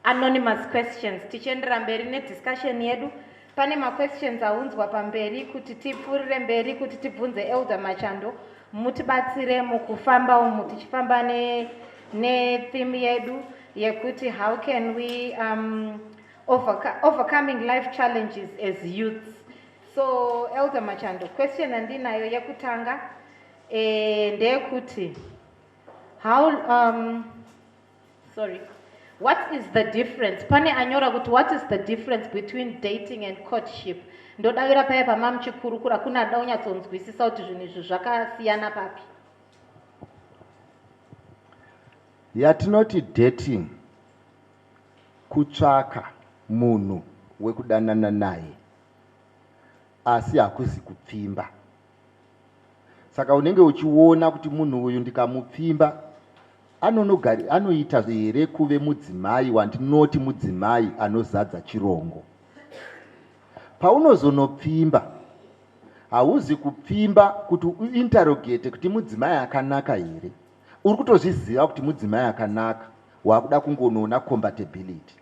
Anonymous questions. Tichendera mberi nediscussion yedu. Pane questions aunzwa pamberi kuti tipfurire mberi kuti tibvunze Elder Machando mutibatsire mukufamba umu tichifamba theme yedu yekuti how can we overcoming life challenges as youths. So Elder Machando, question andinayo yekutanga ndeyekuti what is the difference? Pane anyora kuti what is the difference between dating and courtship? Ndodavira paya pamamuchikurukura kuna daunyatsonzwisisa kuti zvinhu izvi zvakasiyana papi. Yatinoti dating kutsvaka munhu wekudanana naye asi hakuzi kupfimba. Saka unenge uchiona kuti munhu uyu ndikamupfimba anoita here kuve mudzimai wandinoti mudzimai anozadza chirongo. Paunozonopfimba hauzi kupfimba kuti uinterrogate kuti mudzimai akanaka here. Uri kutozviziva kuti mudzimai akanaka, wakuda kungonoona compatibility.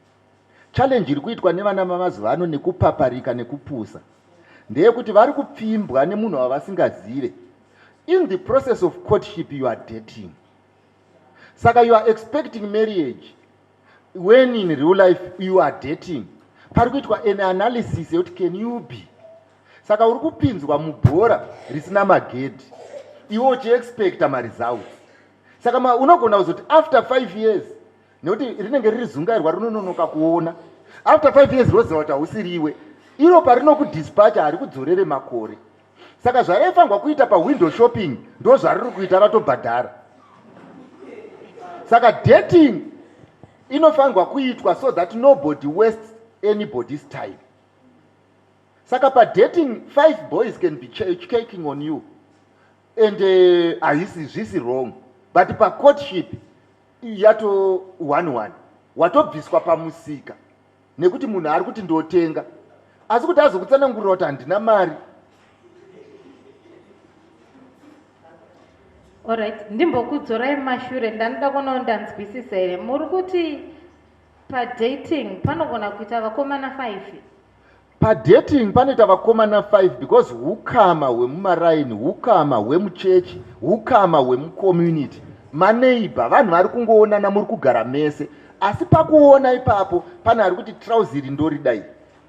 Challenge iri kuitwa nevana vamazuva ano nekupaparika nekupusa ndeyekuti vari kupfimbwa nemunhu wavasingazive. In the process of courtship you are dating. Saka you are expecting marriage when in real life you are dating. Pari kuitwa an analysis yekuti can you be. Saka uri kupinzwa mubhora risina magedhi iwe uchiexpecta maresults. Saka unogona kuzoti after 5 years nekuti rinenge riri zungairwa rinononoka kuona. After 5 years roziva kuti hausiriwe. Iro parinokudispacha hari kudzorere makore. Saka zvaraifanirwa kuita window shopping ndo zvariri kuita ratobhadhara. Saka dating inofanirwa kuitwa so that nobody wastes anybody's time. Saka dating 5 boys can be checking on you and zvisi wrong. But courtship yato 1-1 watobviswa pamusika nekuti munhu ari kuti ndotenga asi kuti azokutsanangurira kuti handina mari Alright, ndimbokudzorai mashure ndanoda kuona ndanzwisisa here. Muri kuti padating panogona kuita vakomana 5? Padating panoita vakomana 5 because ukama hwemumaraini, ukama hwemuchechi, ukama hwemucommunity, maneighbor, vanhu vari kungoonana muri kugara mese. Asi pakuona ipapo pana ari kuti trauziri ndoridai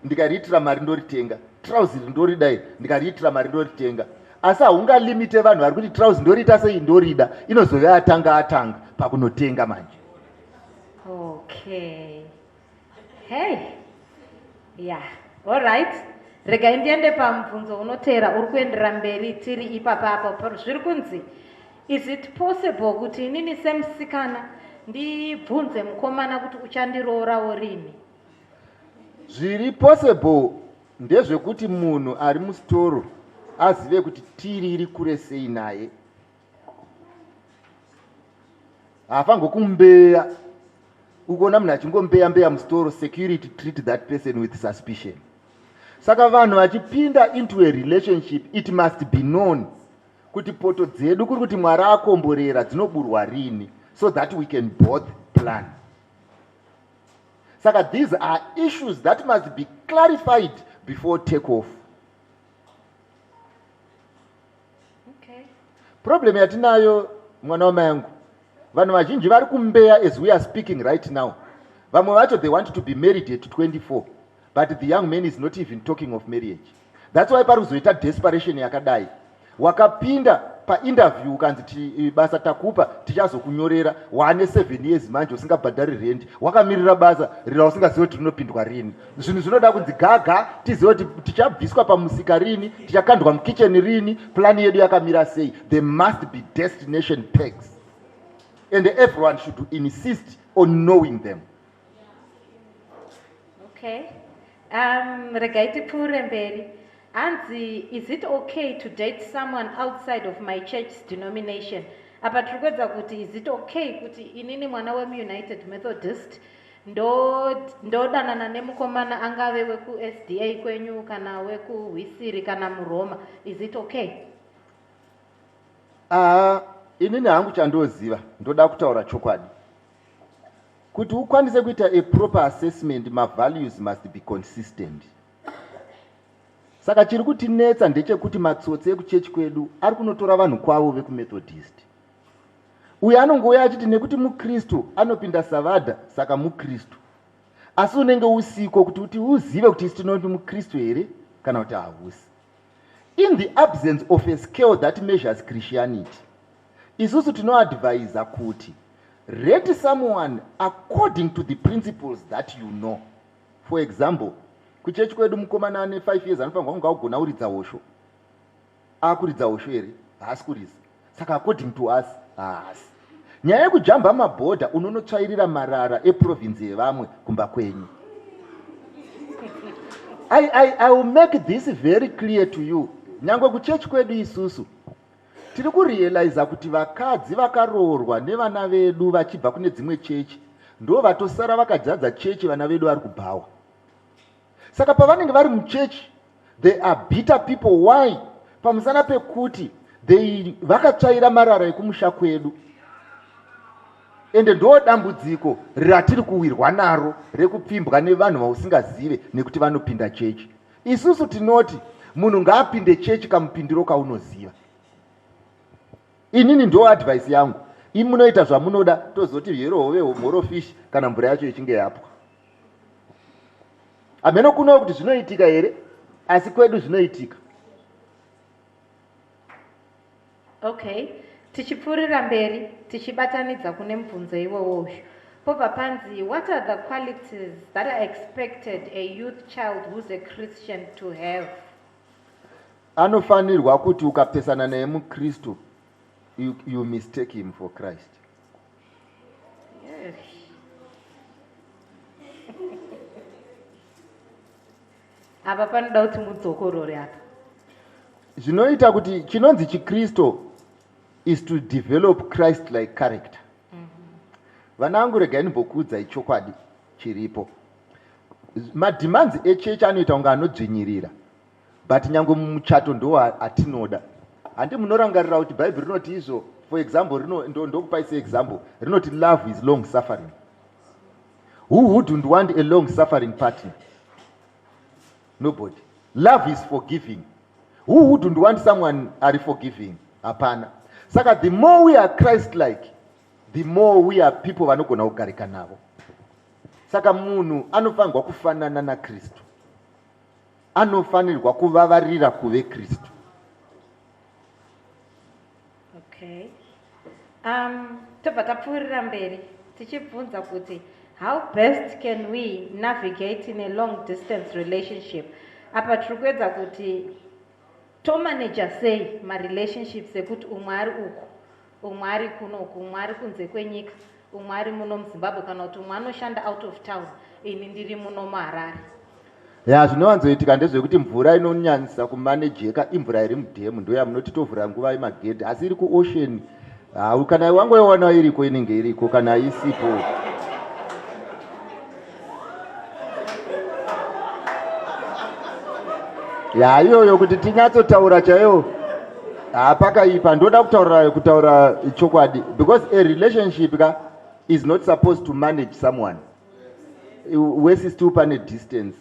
ndikariitira mari ndoritenga, trauziri ndoridai ndikariitira mari ndoritenga. Asi haungalimite vanhu vari kuti trauzi ndoriita sei ndorida, inozove atanga pakunotenga manje. Okay. Hey. Yeah. Alright. Regai ndiende pamubvunzo unoteera uri kuendera mberi tiri ipapapo. Zviri kunzi, is it possible kuti inini semusikana ndibvunze mukomana kuti uchandirorawo rini? Zviri possible ndezvekuti munhu ari musitoro azive kuti tiri iri kure sei naye. Hafangokumbeya ukoona munhu achingombeya musitoro, security treat that person with suspicion. Saka vanhu vachipinda into a relationship, it must be known kuti poto dzedu kuri kuti Mwari akomborera dzinoburwa rini, so that we can both plan. Saka these are issues that must be clarified before take off. Okay. Problem yatinayo mwana wamai yangu, vanhu vazhinji vari kumbeya as we are speaking right now. Vamwe vacho they want to be married at 24, but the young man is not even talking of marriage. That's why pari kuzoita desperation yakadai. Wakapinda painterview ukanzi basa takupa tichazokunyorera, wane 7 years manje usingabhadhari rent, wakamirira basa rira usingazivi kuti rinopindwa rini. Zvinhu zvinoda kunzi gaga tizive kuti tichabviswa pamusika rini, tichakandwa mukicheni rini, plani yedu yakamira sei. There must be destination pegs, and everyone should insist on knowing them. Okay. Regai tipfuure mberi. Anzi, is it okay to date someone outside of my church's denomination? Apa tiri kuti is it okay kuti inini mwana wemu-United Methodist ndodanana nemukomana angave weku SDA kwenyu kana weku Hwisiri kana muRoma? Is it okay? Inini hangu chandoziva ndoda kutaura chokwadi. Kuti ukwanise kuita a proper assessment, my values must be consistent. Saka chiri kutinetsa ndechekuti matsotsi ekuchechi kwedu ari kunotora vanhu kwavo vekumethodist. Uyu anongouya achiti nekuti mukristu anopinda savadha saka mukristu. Asi unenge usiko kuti uzive kuti isi tinoti mukristu here kana kuti hahusi. In the absence of a scale that measures Christianity, isusu tinoadvisa kuti rate someone according to the principles that you know. For example, kuchechi kwedu mukomana ane 5 years anofanirwa kunge agona kuridza hosho. Akuridza hosho here? Haasi kuridza. Saka according to us, haasi. Nyaya yekujamba mabhodha unonotsvairira marara eprovince yevamwe kumba kwenyu. I will make this very clear to you. Nyangwe kuchechi kwedu isusu tiri kurealiza kuti vakadzi vakaroorwa nevana vedu vachibva kune dzimwe chechi ndo vatosara vakadzadza chechi vana vedu vari kubhawa. Saka pavanenge vari muchechi, they are bitter people. Why? Pamusana pekuti vakatsvaira marara ekumusha kwedu. Ende ndo dambudziko ratiri kuwirwa naro rekupfimbwa nevanhu vausingazive nekuti vanopinda chechi. Isusu tinoti munhu ngaapinde chechi kamupindiro kaunoziva. Inini ndo advice yangu. Imi munoita zvamunoda, tozoti hero hove homoro fish kana mvura yacho ichinge yapwa. Ameno kuno kuti zvinoitika here, asi kwedu zvinoitika. Okay. Tichipfuurira mberi, tichibatanidza kune mubvunzo iwowo. Pobva panzi, what are the qualities that are expected a youth child who's a Christian to have? Anofanirwa kuti ukapesana naye mukristu, you mistake him for Christ. Yes. Apa panoda kuti mudzokorore apa. Zvinoita kuti chinonzi chikristo is to develop Christ-like character. Vanangu regai ndimbokuudza ichokwadi chiripo. Mademands echechi anoita kunge anodzvinyirira, but nyange mumuchato ndo atinoda. Handi munorangarira kuti Bhaibheri rinoti izvo for example ndokupa example rinoti love is long suffering. Who wouldn't want a long suffering partner? Nobody. Love is forgiving. Who wouldn't want someone are forgiving? Hapana. Saka the more we are Christ-like, the more we are people vanogona kugarika navo. Saka munhu anofanirwa kufanana na Kristu. Anofanirwa kuvavarira kuve Kristu. Okay. Tobva tapfuurira mberi tichibvunza kuti how best can we navigate in a long distance relationship? Apa tiri kuedza kuti tomanager sei marelationships ekuti umwe ari uku, umwe ari kunoku, umwe ari kunze kwenyika, umwe ari muno muZimbabwe, kana kuti umwe anoshanda out of town, ini ndiri muno muHarare. Ya zvinowanzoitika ndezvekuti mvura inonyanyisa kumanejeka imvura iri mudhemu, ndoya munoti tovhura nguva yemagedhi, asi iri kuocean kana wangoiwana iriko inenge iriko, kana isipo ya iyoyo kuti tinyatsotaura chaiyo pakaipa. Ndoda kutaura chokwadi, because a relationship is not supposed to manage someone. Wesi still pane distance.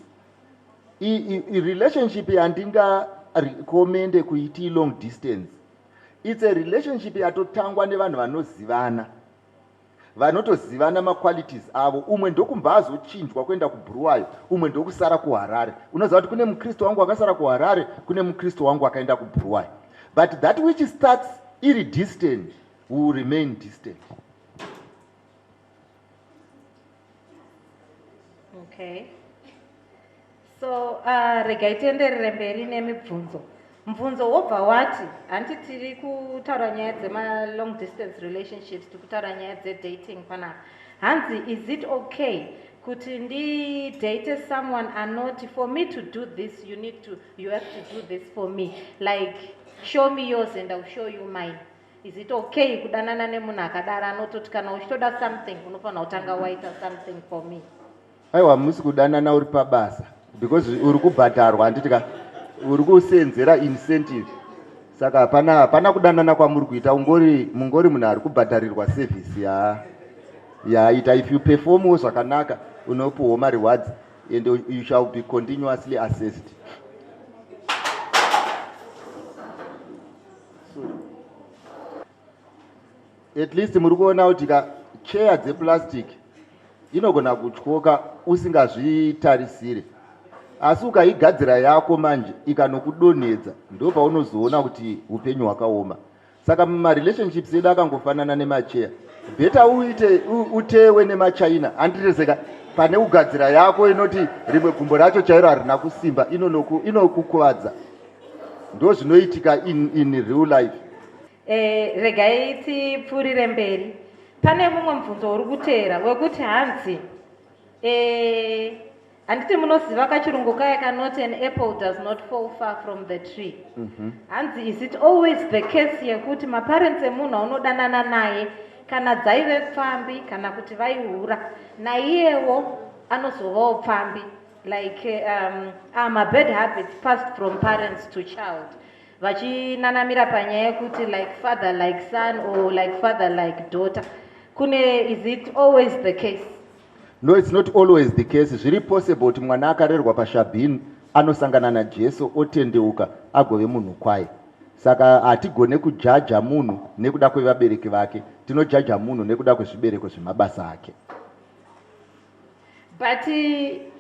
I relationship yandinga recommend kuiti long distance. It's a relationship yatotangwa nevanhu vanozivana. Vanotozivana ma-qualities avo. Umwe ndokumba azochinjwa kuenda kuBuruwayo, umwe ndokusara kuHarare. Unoziva kuti kune mukristo wangu akasara kuHarare, kune mukristo wangu akaenda kuBuruwayo. But that which starts iri distant will remain distant. Okay. So regai tienderere mberi nemibvunzo. Mubvunzo wobva wati hanti tiri kutaura nyaya dzema-long distance relationships, tiri kutaura nyaya dzedating panapa. Hanzi, is it okay kuti ndidate someone anoti for me to do this you have to do this for me, like show me yours and I'll show you mine? Is it okay kudanana nemunhu akadaro anototi kana uchitoda something unofanira kutanga waita something for me? Aiwa, musi kudanana uri pabasa, because uri kubhadharwa, handitika uri kusenzera incentive. Saka hapana kudanana kwamuri kuita, mungori munhu ari kubhadharirwa service yaita. If you perform zvakanaka unopiwa ma-rewards and you shall be continuously assessed. At least muri kuona kuti chair dzeplastic inogona kutyoka usingazvitarisire, asi ukaigadzira yako manje ikanokudonhedza, ndo paunozoona kuti upenyu hwakaoma. Saka marelationships edu akangofanana nemacheya. Beta utewe nemachaina handireseka pane kugadzira yako inoti rimwe gumbo racho chairo harina kusimba, inokukuvadza. Ndo zvinoitika in real life. Regai tipfuurire mberi. Pane mumwe mubvunzo uri kuteera wekuti hanzi handiti munoziva kachirungu kaya kanoti an apple does not fall far from the tree. Hanzi, is it always the case yekuti maparents emunhu aunodanana naye kana dzaive pfambi kana kuti vaihura naiyewo anozovawo pfambi, like bad habits passed from parents to child, vachinanamira panyaya yekuti like father like son or like father like daughter. Is it always the case? No, it's not always the case. Zviri possible kuti mwana akarerwa pashabhini anosangana naJesu otendeuka agove munhu kwaye. Saka hatigone kujaja munhu nekuda kwevabereki vake, tinojaja munhu nekuda kwezvibereko zvemabasa ake. But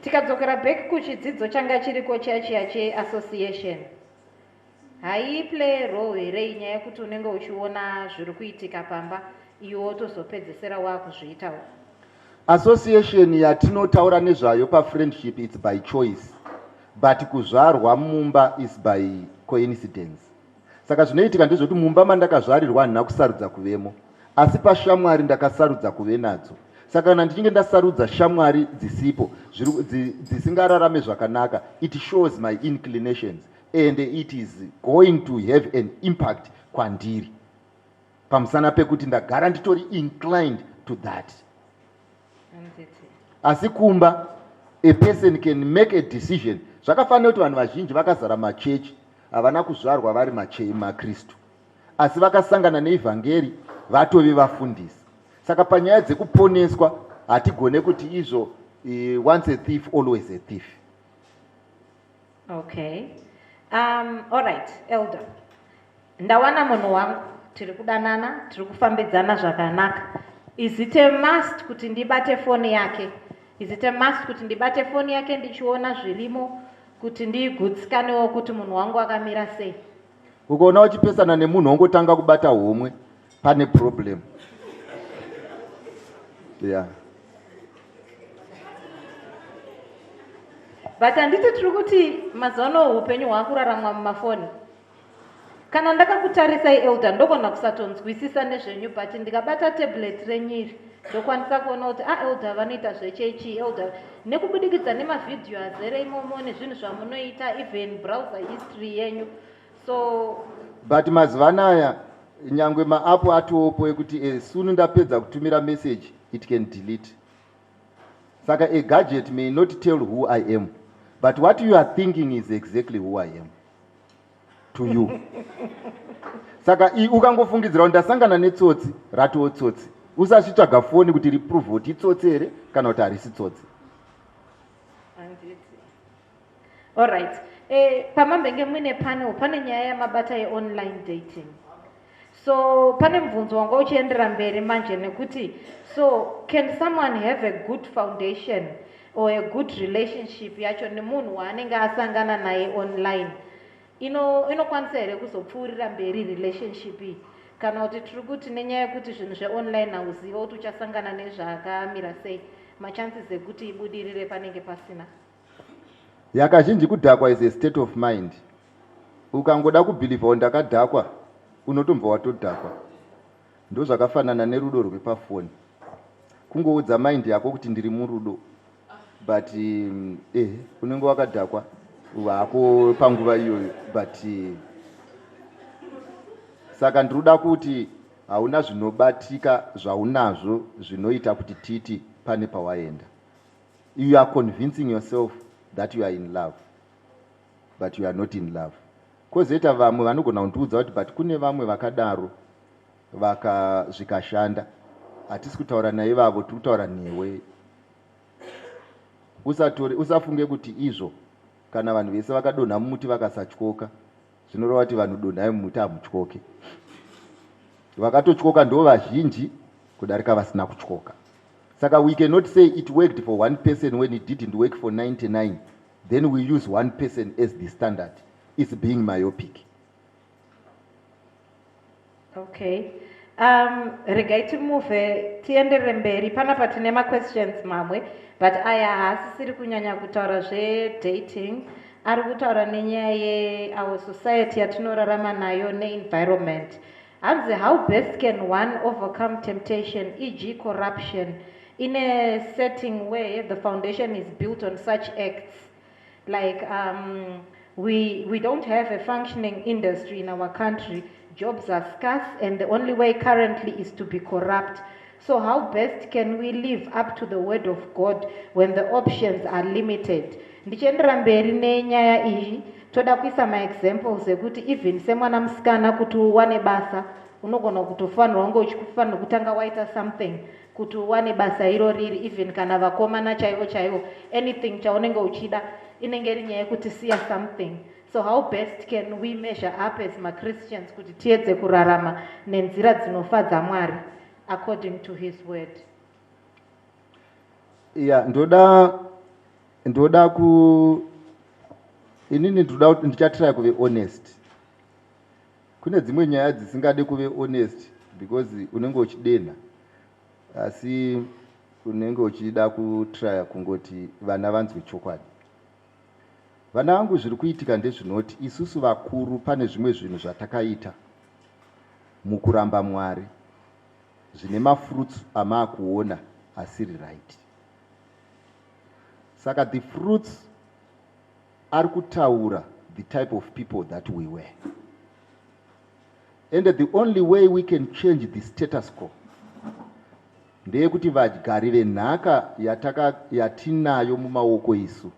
tikadzokera back kuchidzidzo changa chiriko chachiya cheassociation, haiplay role here nyaya yekuti unenge uchiona zviri kuitika pamba iwo tozopedzesera wakuzviitawo? Association yatinotaura nezvayo pafriendship it's by choice, but kuzvarwa mumba is by coincidence. Saka zvinoitika ndezvekuti mumba mandakazvarirwa handina kusarudza kuvemo, asi pashamwari ndakasarudza kuve nadzo. Saka kana ndichinge ndasarudza shamwari dzisipo, dzisingararame zvakanaka, it shows my inclinations and it is going to have an impact kwandiri, pamusana pekuti ndagara nditori inclined to that. Asi kumba, a person can make a decision. Zvakafanira kuti vanhu vazhinji vakazara machechi havana kuzvarwa vari makristu. asi vakasangana neivhangeri vatove vafundisi. Saka panyaya dzekuponeswa hatigone kuti izvo once a thief always a thief. Okay. All right, elder. Ndawana munhu wangu, tiri kudanana, tiri kufambidzana zvakanaka. Is it a must kuti ndibate foni yake? Is it a must kuti ndibate foni yake ndichiona zvirimo kuti ndigutskanewo kuti munhu wangu akamira sei? Ukaona uchipesana nemunhu wongotanga kubata homwe, pane problem. Yeah. But handiti tiri kuti mazono upenyu hwakuraramwa mumafoni. Kana ndakakutarisai elder ndogona kusatonzwisisa nezvenyu, but ndikabata tablet renyiri ndokwanisa kuona kuti elder vanoita zvechechi, elder nekubudikidza nemavhidhiyo azere imomo nezvinhu zvamunoita, even browser history yenyu. So but mazuva anaya nyangwe maapu atopo ekuti soon ndapedza kutumira message it can delete. Saka a gadget may not tell who I am, but what you are thinking is exactly who I am to you. Saka ukangofungidzira kuti ndasangana netsotsi, ratoo tsotsi. Usachitsvaga foni kuti riprove kuti itsotsi here kana kuti harisi tsotsi. All right. Pamambenge mwine panel, pane nyaya yamabata online dating. So pane mvunzo wanga uchiendera mberi manje nekuti, so can someone have a good foundation or a good relationship yacho nemunhu waanenge asangana naye online? Inokwanisa here kuzopfuurira mberi relationship iyi? Kana kuti tiri kuti nenyaya yekuti zvinhu zveonline hauziva kuti uchasangana nezvaakamira sei, machances ekuti ibudirire panenge pasina? Yakazhinji kudhakwa is a state of mind. Ukangoda kubhilivha kuti ndakadhakwa, unotombva watodhakwa. Ndo zvakafanana nerudo rwepafoni. Kungoudza mind yako kuti ndiri murudo, but unenge wakadhakwa wako panguva iyoyo, but saka ndiruda kuti hauna zvinobatika zvaunazvo zvinoita kuti titi pane pawaenda. You are convincing yourself that you are in love, but you are not in love. Kozoita vamwe vanogona kundiudza kuti but kune vamwe vakadaro zvikashanda, hatisi kutaura naivavo, tiri kutaura newe. Usafunge kuti izvo kana vanhu vese vakadonha mumuti vakasatyoka, zvinoreva kuti vanhu donhai mumuti hamutyoke. Vakatotyoka ndo vazhinji kudarika vasina kutyoka. Saka we cannot say it worked for one person when it didn't work for 99. Then we use one person as the standard. It's being myopic. Okay. Regai timove tiendere mberi panapa tine ma-questions mamwe, but aya haasisiri kunyanya kutaura zve-dating, ari kutaura nenyaya our society yatinorarama nayo ne-environment. Hanzi, how best can one overcome temptation, e.g. corruption, in a setting where the foundation is built on such acts? Like we don't have a functioning industry in our country, jobs are scarce, and the only way currently is to be corrupt. So how best can we live up to the word of God when the options are limited? Ndichiendera mberi nenyaya iyi, toda kuisa ma-examples ekuti even semwana musikana kuti uwane basa, unogona kutofanirwa unge uchikufanirwa kutanga waita something kuti uwane basa iro riri, even kana vakomana chaivo, anything chaunenge uchida inenge iri nyaya yekuti siya something. So how best can we measure up as ma-Christians kuti tiedze kurarama nenzira dzinofadza Mwari according to his word? Yeah, inini ndoda kuti ndichatry kuve honest. Kune dzimwe nyaya dzisingade kuve honest because unenge uchidenha, asi unenge uchida kutry kungoti vana vanzwe chokwadi. Vana vangu zviri kuitika ndezvinoti isusu vakuru pane zvimwe zvinhu zvatakaita mukuramba Mwari zvine mafruits amaakuona asiri right. Saka the fruits are kutaura the type of people that we were. And the only way we can change the status quo ndeyekuti vagari venhaka yatinayo mumaoko isu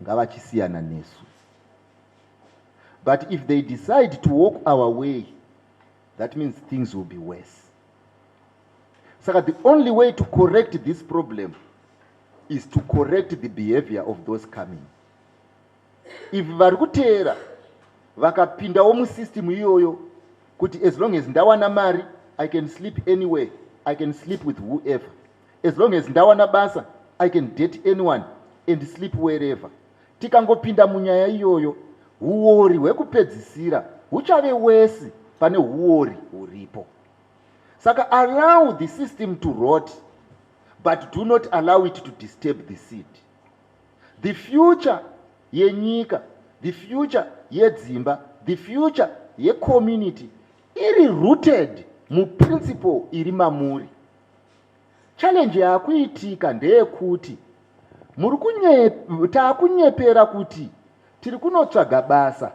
ngavachisiyana nesu. But if they decide to walk our way, that means things will be worse. So the only way to correct this problem is to correct the behavior of those coming. If vari kuteera vakapindawo musystem iyoyo kuti as long as ndawana mari I can sleep anywhere, I can sleep with whoever, as long as ndawana basa I can date anyone and sleep wherever, tikangopinda munyaya iyoyo uori hwekupedzisira huchave wesi pane uori huripo. Saka allow the system to rot, but do not allow it to disturb the seed. The future yenyika, the future yedzimba, the future yecommunity iri rooted mu principle iri mamuri. Challenge yakuitika ndeyekuti taakunyepera kuti tiri kunotsvaga basa,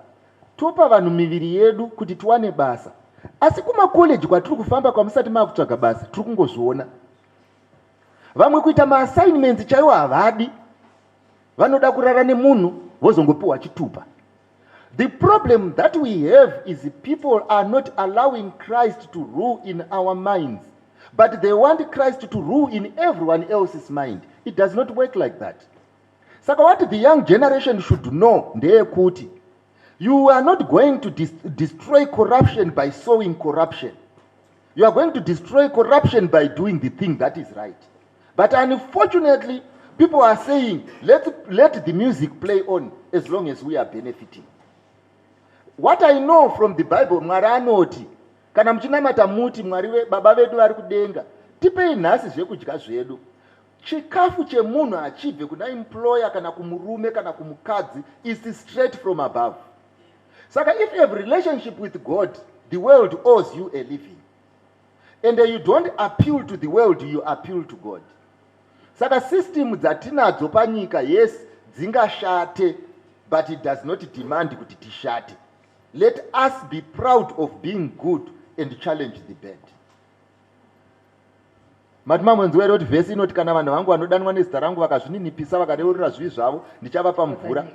topa vanhu miviri yedu kuti tiwane basa, asi kumakoleji kwatiri kufamba kwamusati maakutsvaga basa tiri kungozviona. Vamwe kuita maassignments chaiwo havadi, vanoda kurara nemunhu vozongopiwa chitupa. The problem that we have is people are not allowing Christ to rule in our minds, but they want Christ to rule in everyone else's mind. It does not work like that. So what the young generation should know, ndeyekuti, you are not going to destroy corruption by sowing corruption. You are going to destroy corruption by doing the thing that is right. But unfortunately, people are saying, let the music play on as long as we are benefiting. What I know from the Bible, Mwari anoti, kana mchinamata muti Mwari baba vedu vari kudenga, tipei nhasi zvekudya zvedu. Chikafu chemunhu achibve kuna employer kana kumurume kana kumukadzi is straight from above. Saka if you have a relationship with God, the world owes you a living. And you don't appeal to the world, you appeal to God. Saka system dzatinadzo panyika, yes, dzingashate, but it does not demand kuti tishate. Let us be proud of being good and challenge the bad. Matima mwenziwere kuti vhesi inoti kana vanhu vangu vanodanwa nezita rangu vakazvininipisa vakareurira zvivi zvavo ndichavapa mvura.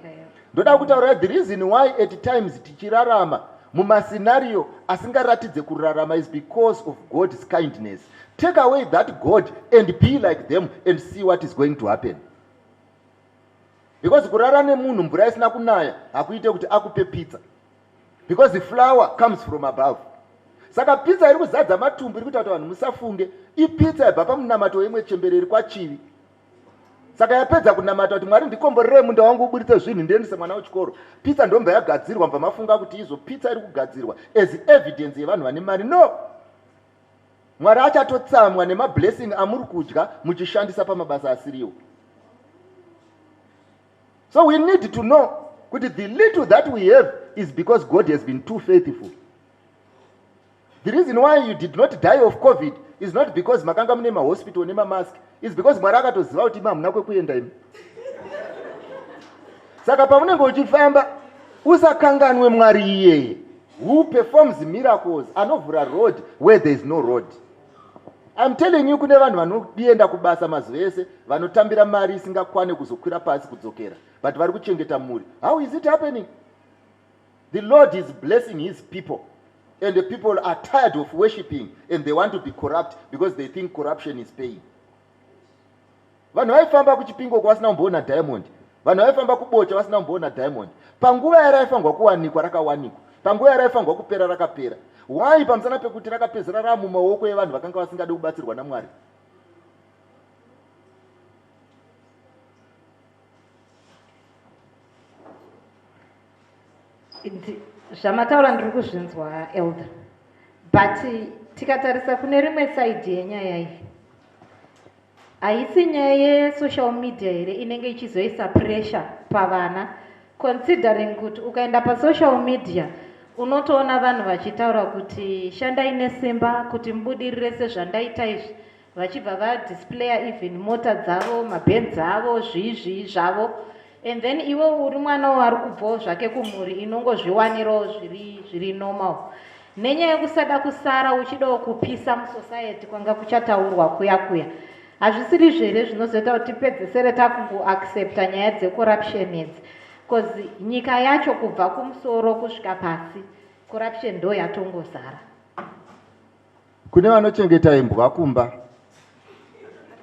Ndoda kutaura the reason why at times tichirarama mumascenario asingaratidze kurarama is because of God's kindness. Take away that God and be like them and see what is going to happen. Because kurara nemunhu mvura isina kunaya hakuite kuti akupe pizza. Because the flour comes from above. Saka pizza iri kuzadza matumbu iri kuita kuti vanhu musafunge ipizza yabva pamunamato wemwe chembereri kwachivi. Saka yapedza kunamata kuti Mwari ndikomborere munda wangu uburitse zvinhu ndiendese mwana wechikoro. Pizza ndomba yagadzirwa mbva mafunga kuti izvo pizza iri kugadzirwa as evidence yevanhu vane mari. No! Mwari achatotsamwa nemablessing amuri kudya muchishandisa pamabasa asiriwo. So we need to know kuti the little that we have is because God has been too faithful. The reason why you did not die of COVID is not because makanga mune mahospital nemamask. It's because Mwari akatoziva kuti hamuna kwekuenda imi. Saka pamunenge uchifamba usakanganwe Mwari iyeye who performs miracles, anovhura road where there is no road. I'm telling you, kune vanhu vanoenda kubasa mazuva ese vanotambira mari isingakwane kuzokwira pasi kudzokera, but vari kuchengeta muri. How is it happening? The Lord is blessing his people, and the people are tired of worshiping and they want to be corrupt because they think corruption is paying. Vanhu vaifamba kuchipingo kwasina kumboona diamond, vanhu vaifamba kubocha vasina kumboona diamond. Panguva yari yaifangwa kuwanikwa rakawanikwa, panguva yari yaifangwa kupera rakapera. Why pamusana pekuti rakapedzera rava mumaoko evanhu vakanga vasingade kubatsirwa naMwari? Zvamataura ndiri kuzvinzwa elder, but tikatarisa kune rimwe side yenyaya iyi, haisi nyaya yesocial media here inenge ichizoisa pressure pavana, considering kuti ukaenda pasocial media unotoona vanhu vachitaura kuti shandai nesimba kuti mubudirire sezvandaita izvi, vachibva vadisplaya even mota dzavo, mabenzi avo, zvizvi zvavo, and then iwe uri mwana wari kubvawo zvake kumhuri inongozviwanirawo zviri normal. Nenyaya yekusada kusara uchidawo kupisa musociety kwanga kuchataurwa kuya kuya, hazvisiri zvere zvinozoita kuti tipedzesere takungoaccepta nyaya dzecorruption idzi, because nyika yacho kubva kumusoro kusvika pasi corruption ndo yatongozara. Kune vanochengeta imbwa kumba.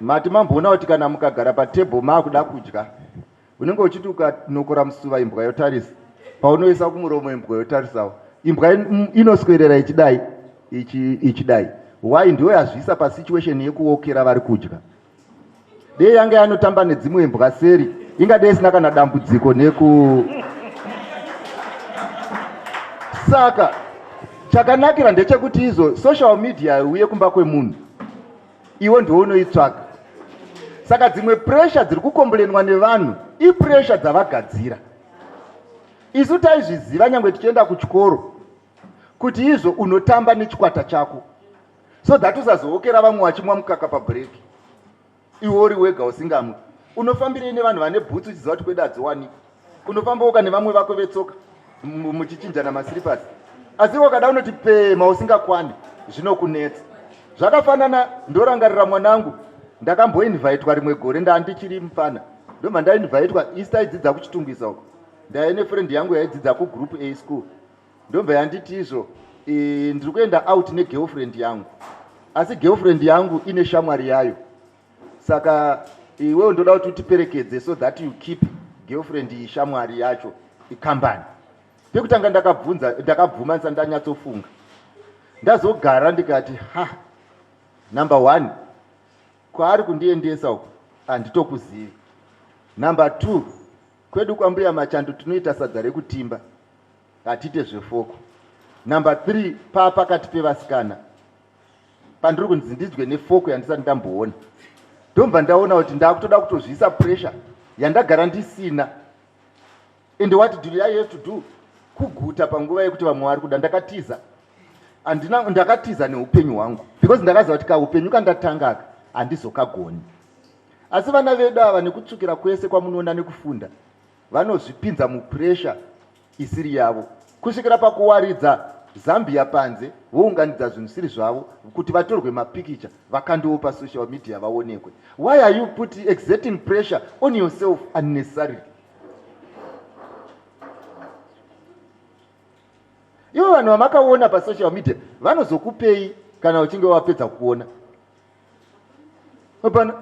Mati mamboona kuti kana mukagara patebho maakuda kudya, unenge uchiti ukanokora musuva imbwa yotarisa, paunoisa kumuromo imbwa yotarisawo, imbwa inoswerera ichidai. Why? Ndiyo yazvisa pasituation yekuokera vari kudya. Dei yange anotamba nedzimwe imbwa seri, ingadei isina kana dambudziko Saka chakanakira ndechekuti izo social media uye kumba kwemunhu, iwe ndiwo unoitsvaka. Saka dzimwe pressure dziri kukombolenwa nevanhu ipressure dzavagadzira. Isu taizviziva nyangwe tichienda kuchikoro kuti izvo unotamba nechikwata chako, so that usazookera vamwe vachimwa mukaka pabreak, iwe uri wega usingamwe. Unofambirei nevanhu vane bhutsu uchiziva kuti kweda hadziwanikwa. Unofambawo nevamwe vako vetsoka muchichinjana masiripasi, asi wakada unoti pema usingakwani, zvinokunetsa. Zvakafanana, ndorangarira mwanangu, ndakamboinvhaitwa rimwe gore ndandichiri mufana, ndobva ndainvhaitwa Easter idzidza kuchitungisa uko. Ndaine friend yangu yaidzidza kugroup A school, ndobva yanditi izvo, ndiri kuenda out negirlfriend yangu, asi girlfriend yangu ine shamwari yayo. Saka iwewe ndoda kuti utiperekedze so that you keep girlfriend shamwari yacho ikambani. Pekutanga ndakabvuma ndisati ndanyatsofunga, ndazogara ndikati number 1 kwaari kundiendesa uko handitokuzivi. Number 2, kwedu kwambuya Machando tinoita sadza rekutimba, hatite zvefoko. Number 3, pakati pevasikana pandiri kunzi ndidye nefoko yandisati ndamboona. Ndobva ndaona kuti ndakutoda kutozvisa pressure yandagara ndisina. And what do I have to do? Kuguta panguva yekuti vamwe vari kuda. Ndakatiza neupenyu hwangu, because ndakaziva kuti kaupenyu kandatangaka handizokagoni. Asi vana vedu ava nekutsvukira kwese kwamunoona nekufunda, vanozvipinza mupressure isiri yavo, kusvikira pakuwaridza Zambia panze, vounganidza zvinhu zvisiri zvavo kuti vatorwe mapikicha vakandiwo pasocial media vaonekwe. Why are you exerting pressure on yourself unnecessarily? Ivo vanhu vamakaona pasocial media vanozokupei kana uchinge wapedza kuona. Hapana?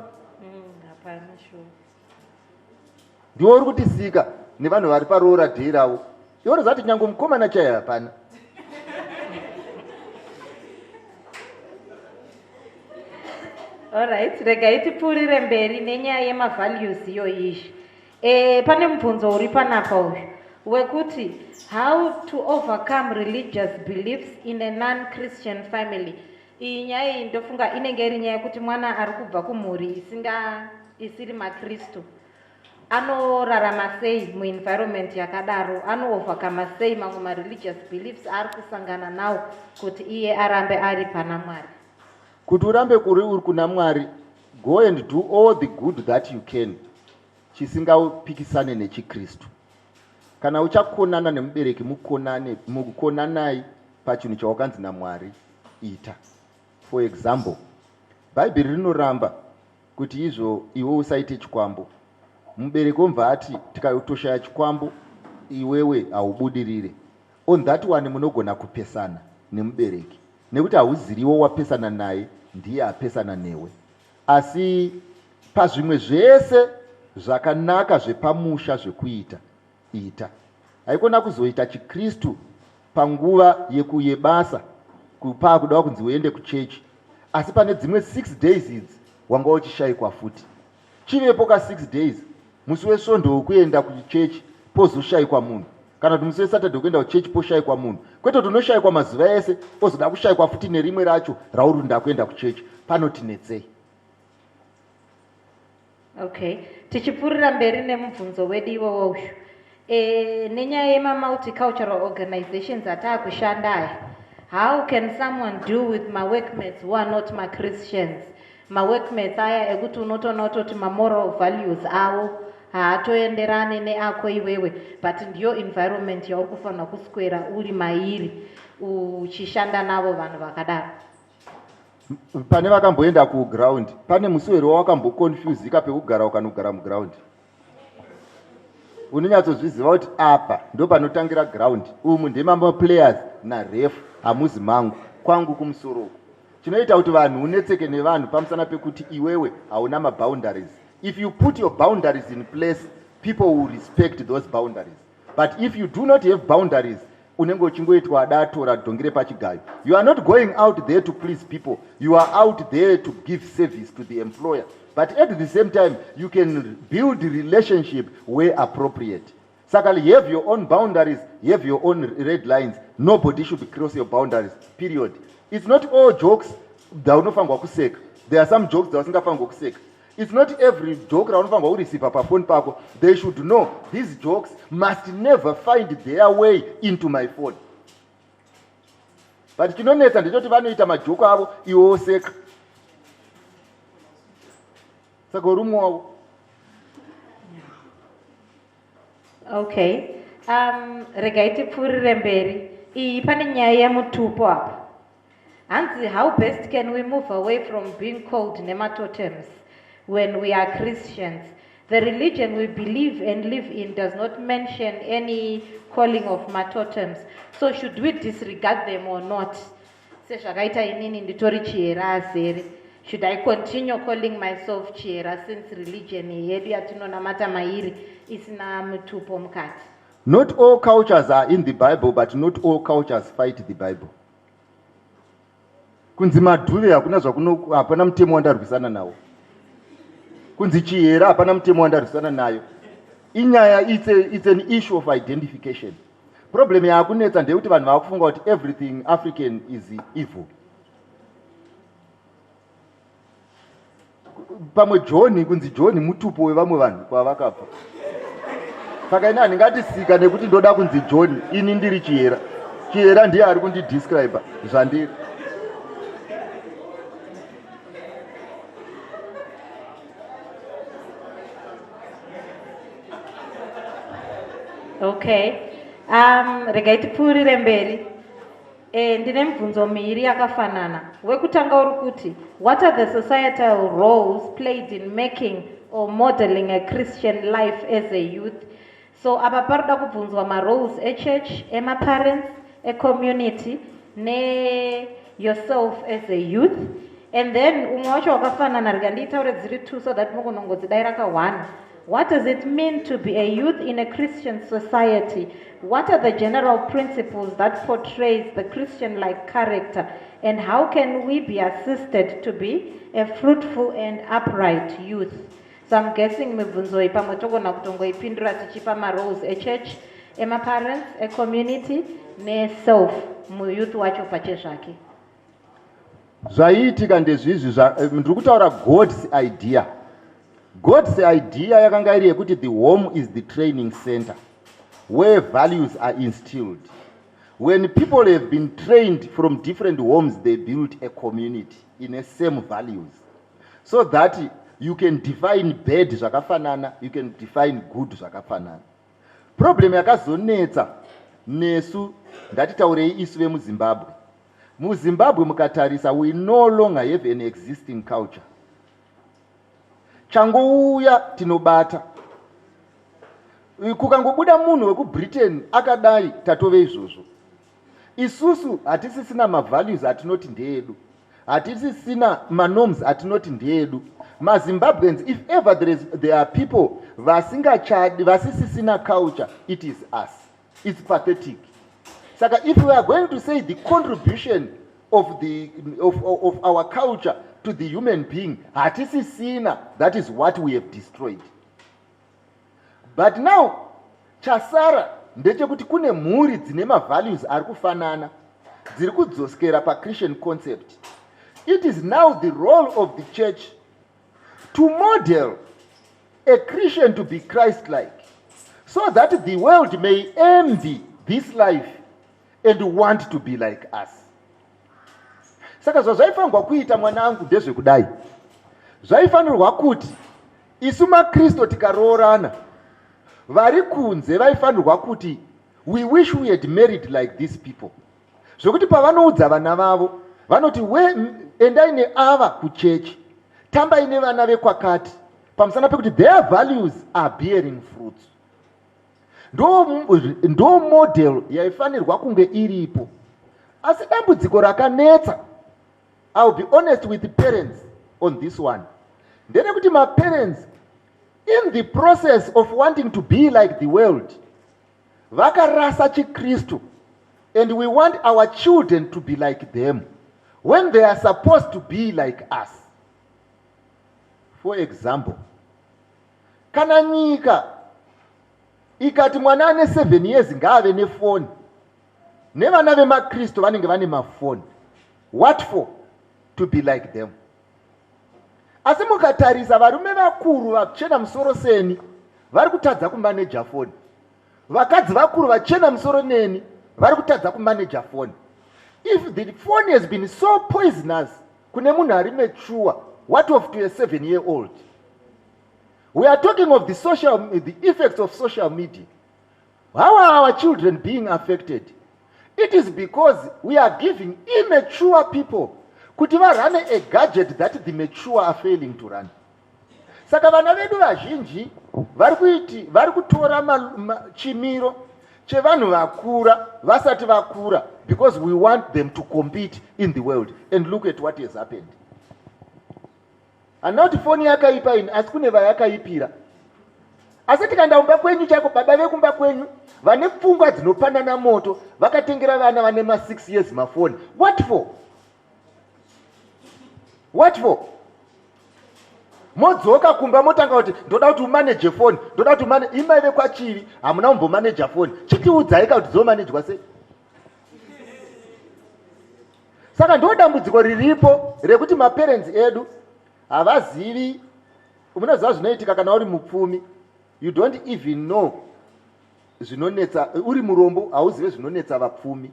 Ndiwo uri kutisika nevanhu vari paroora dhei ravo. Ivo rizati nyange mukomana chaiye hapana. Alright, regai tipfuurire mberi nenyaya yemavalues iyoizvi. Pane mubvunzo uri panapa uyu wekuti how to overcome religious beliefs in a non-Christian family. Iyi nyaya iyi ndofunga inenge iri nyaya yekuti mwana ari kubva kumhuri isiri maKristu anorarama sei muenvironment yakadaro, overcome sei mamwe mareligious beliefs ari kusangana nawo kuti iye arambe ari pana Mwari. Kuti urambe kuri uri kuna Mwari, go and do all the good that you can, chisingapikisane nechiKristu. Kana uchakonana nemubereki mukonanai pachinhu chawakanzi naMwari ita. For example, Bhaibheri rinoramba kuti izvo iwe usaite chikwambo. Mubereki omva ati tikayotoshaya chikwambo iwewe haubudirire. On that one munogona kupesana nemubereki, nekuti hauziriwo wapesana naye ndiye apesana newe. Asi pazvimwe zvese zvakanaka zvepamusha zvekuita ita. Haikona kuzoita chiKristu panguva yebasa kupa kuda kunzi uende kuchechi, asi pane dzimwe 6 days idzi wanga uchishayikwa futi. Chivepo ka 6 days, musi wesvondo wokuenda kuchechi pozoshayikwa munhu, kana kuti musi weSaturday wokuenda kuchechi poshayikwa munhu. Kwete kuti unoshayikwa mazuva ese ozoda kushayikwa futi nerimwe racho rauri ndakuenda kuchechi. Panotinetsei? Okay, tichipfuurira mberi nemubvunzo wedu iwowo uyu. Nenyaya yema-multicultural organizations ataakushanda aya, how can someone do with my workmates who are not my Christians? My workmates aya ekuti unotoona utoti ma-moral values avo haatoenderane neako iwewe, but ndiyo environment yauri kufanira kuswera uri mairi uchishanda navo vanhu vakadaro. Pane vakamboenda kuground, pane muswero wakamboconfusika pekugara ukanogara muground. Unonyatsozviziva kuti apa ndo panotangira ground, umu ndemama players naref Hamusi mangu kwangu kumusoro. chinoita kuti vanhu unetseke nevanhu pamusana pekuti iwewe hauna maboundaries. If you put your boundaries in place, people will respect those boundaries. But if you do not have boundaries, unenge uchingoitwa adatora dhongere pachigayo. You are not going out there to please people. You are out there to give service to the employer. But at the same time, you can build relationship where appropriate. Saka you have your own boundaries, you have your own red lines. Nobody should cross your boundaries, period. It's not all jokes that unofangwa kuseka. There are some jokes that usingafangwa kuseka. It's not every joke that unofangwa kureceive pa phone pako. They should know these jokes must never find their way into my phone. But chinonetsa ndechoti vanoita majoko avo iwo oseka. Saka urumu wavo. Okay. Regai tipfurire mberi. Iyi pane nyaya yemutupo apa. Hanzi, how best can we move away from being called nematotems when we are Christians? The religion we believe and live in does not mention any calling of matotems. So should we disregard them or not? Sezvakaita inini nditori chiera azere. Should I continue calling myself chiera since religion yedu yatinonamata mairi isina mutupo mukati? Not all cultures are in the Bible, but not all cultures fight the Bible. Kunzi madhuve hapana mtemo wandarwisana nawo. Kunzi chiera hapana mtemo wandarwisana nayo. Inyaya, it's an issue of identification. Problem yakunetsa ndekuti vanhu vakufunga kuti everything African is evil. Pamwe John kunzi John mutupo wevamwe vanhu kwavakabva. Saka ina ndingatisika nekuti ndoda kunzi John ini ndiri chiera. Chiera ndiye ari kundidescribe zvandiri. Okay. Regai tipfuurire mberi. Ndine mibvunzo miviri yakafanana. Wekutanga uri kuti, what are the societal roles played in making or modeling a Christian life as a youth? So apa parida kubvunzwa ma-roles echurch, ema-parents, e-community, ne yourself as a youth. And then umwe wacho wakafanana rega ndiitaure dziri two so that mugonongodzidai raka one. What does it mean to be a youth in a Christian society? What are the general principles that portrays the Christian-like character? And how can we be assisted to be a fruitful and upright youth? So I'm guessing mibvunzo iyi pamwe togona kutongoipindura tichipa ma-roles echurch, ema-parents, e-community, ne-self, muyouth wacho pachezvake. Zvaiitika ndezvizvi ndiri kutaura God's idea. God's idea yakanga iri yekuti the home is the training center where values are instilled. When people have been trained from different homes, they build a community in the same values. So that you can define bad zvakafanana, you can define good zvakafanana. Problem yakazonetsa nesu ndatitaurei isu vemuZimbabwe. MuZimbabwe mukatarisa, we no longer have an existing culture. Changouya tinobata. Kukangobuda munhu wekuBritain akadai tatove izvozvo. Isusu hatisisina ma-values atinoti ndeedu. Hatisisina ma-norms atinoti ndeedu. MaZimbabweans, if ever there are people vasisisina culture, it is us. It's pathetic. Saka if we are going to say the contribution of our culture to the human being, hatisisina, that is what we have destroyed. But now, chasara ndechekuti kune mhuri dzine ma-values ari kufanana, dziri kudzosera pa-Christian concept. It is now the role of the church to model a Christian to be Christ-like, so that the world may envy this life and want to be like us. Saka zvaifanirwa kuita mwanangu ndezvekudai. Zvaifanirwa kuti isu maKristo tikaroorana, vari kunze vaifanirwa kuti we wish we had married like these people. Zvokuti pavanoudza vana vavo vanoti endai neava kuchechi, tambai nevana vekwakati, pamusana pekuti their values are bearing fruits. Ndo model yaifanirwa kunge iripo. Asi dambudziko rakanetsa I'll be honest with the parents on this one. Ndeyekuti my parents, in the process of wanting to be like the world, vakarasa chiKristu, and we want our children to be like them when they are supposed to be like us. For example, kana nyika ikati mwana ane 7 years ngaave nefoni, nevana vemakristu vanenge vane mafoni. What for? To be like them. Asi mukatarisa varume vakuru vachena musoro seni vari kutadza kumaneja foni, vakadzi vakuru vachena musoro neni vari kutadza kumaneja foni. If the phone has been so poisonous kune munhu ari mature, what of to a 7-year-old? We are talking of the effects of social media. How are our children being affected? It is because we are giving immature people kuti varane a gadget that the mature are failing to run. Saka vana vedu vazhinji vari kutora chimiro chevanhu vakura vasati vakura, because we want them to compete in the world. And look at what has happened. Handina kuti foni yakaipa ini, asi kune vayakaipira. Asi tikandaumba kwenyu chako, baba vekumba kwenyu vane pfungwa dzinopanana moto vakatengera vana vane ma6 years mafoni. What for? What for? Modzoka kumba motanga kuti ndoda kuti umanage phone, ndoda kuti umanage imai vekwachivi, hamuna kumbomanage phone. Chitiudzaika kuti zomanagwa sei? Saka ndo dambudziko riripo rekuti maparents edu havazivi. Unoziva zvinoitika kana uri mupfumi, you don't even know zvinonetsa. Uri murombo hauzive zvinonetsa vapfumi.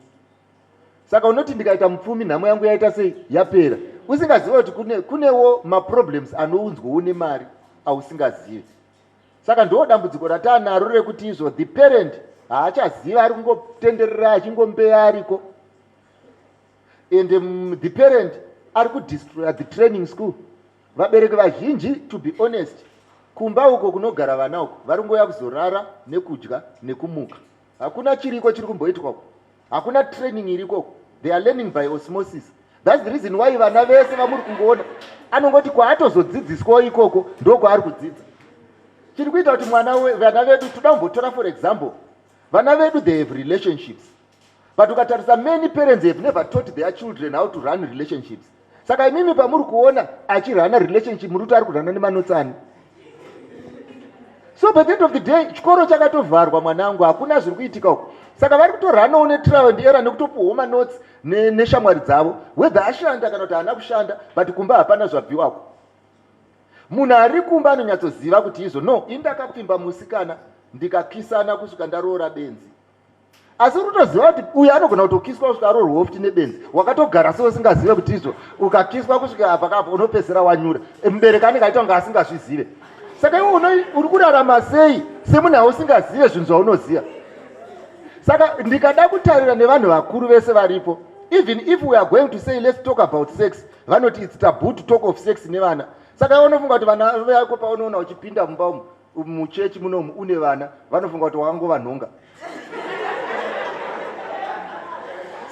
Saka unoti ndikaita mupfumi nhamo yangu yaita sei, yapera, usingaziva kuti kunewo maproblems anounzwa une mari ausingazivi. Saka ndo dambudziko ratanaro rekuti izvo the parent haachaziva, ari kungotenderera achingombeya ariko, and the parent ari kudestroy the training school. Vabereki vazhinji, to be honest, kumba uko kunogara vana uko vari kungoya kuzorara nekudya nekumuka. Hakuna chiriko chiri kumboitwa, hakuna training iriko. They are learning by osmosis. That's the reason why vana vese vamuri kungoona anongoti kwaatozodzidziswawo ikoko ndoko ari kudzidza. Chiri kuita kuti vana vedu, toda kumbotora for example, vana vedu they have relationships, but ukatarisa many parents have never taught their children how to run relationships. Saka imimi pamuri kuona achirana relationship muri kuti ari kurana nemanotsani. So by the end of the day chikoro chakatovharwa mwanangu, hakuna zviri kuitika uko. Saka vari kutoranawo netrial and error nekutopuwa manotes neshamwari dzavo, whether ashanda kana kuti haana kushanda, but kumba hapana zvabviwako. Munhu ari kumba anonyatsoziva kuti izvo no, indakapfimba musikana ndikakisana kusvika ndaroora benzi. Asi unotoziva kuti uyu anogona kutokiswa kusvika aroorwa futi nebenzi, wakatogara so usingazive kuti izvo ukakiswa kusvika apa kapo unopedzisira wanyura. Mubereki anenge aita kunge asingazvizive. Saka iwe uri kurarama sei semunhu ausingazive zvinhu zvaunoziva. Saka ndikada kutarira nevanhu vakuru vese varipo, even if we are going to say let's talk about sex, vanoti it's taboo to talk of sex nevana. Saka unofunga kuti vana vako paunoona uchipinda mumba muchechi munomu une vana, vanofunga kuti wakangova nhonga.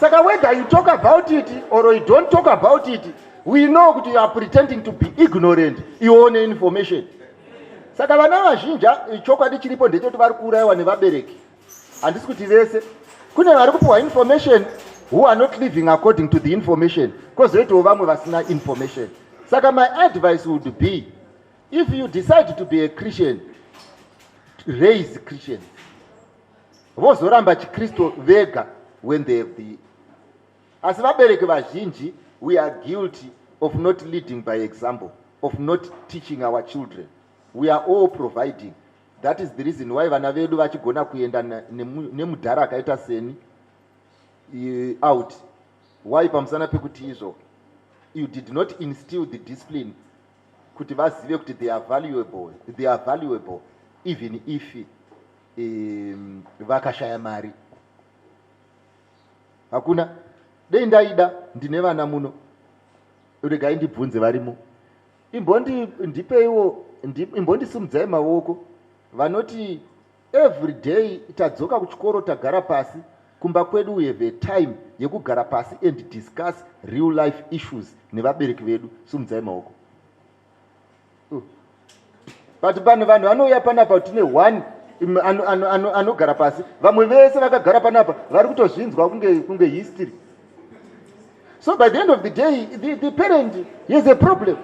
Saka whether you talk about it or you don't talk about it, we know that you are pretending to be ignorant, you own information. Saka vana vazhinji chokwadi chiripo ndechoti vari kuurayiwa nevabereki. Handisi kuti vese, kune vari kupiwa information who are not living according to the information, kwozoitawo vamwe vasina information. Saka my advice would be, if you decide to be a Christian, raise Christians. Vozoramba chiKristu vega when they have the... As vabereki vazhinji, we are guilty of not leading by example, of not teaching our children. We are all providing. That is the reason why vana vedu vachigona kuenda nemudhara akaita seni out. Why pamusana pekuti izvo you did not instill the discipline kuti vazive kuti they are valuable even if vakashaya mari. Hakuna dei ndaida ndine vana muno, regai ndibvunze varimo, ndipeiwo imbondisimudzai maoko, vanoti every day tadzoka kuchikoro tagara pasi kumba kwedu we have a time yekugara pasi and discuss real life issues nevabereki vedu. Sumudzai maoko. But vanhu vanouya panapa tine one anogara pasi, vamwe vese vakagara panapa vari kutozvinzwa kunge history. So by the end of the day, the parent has a problem.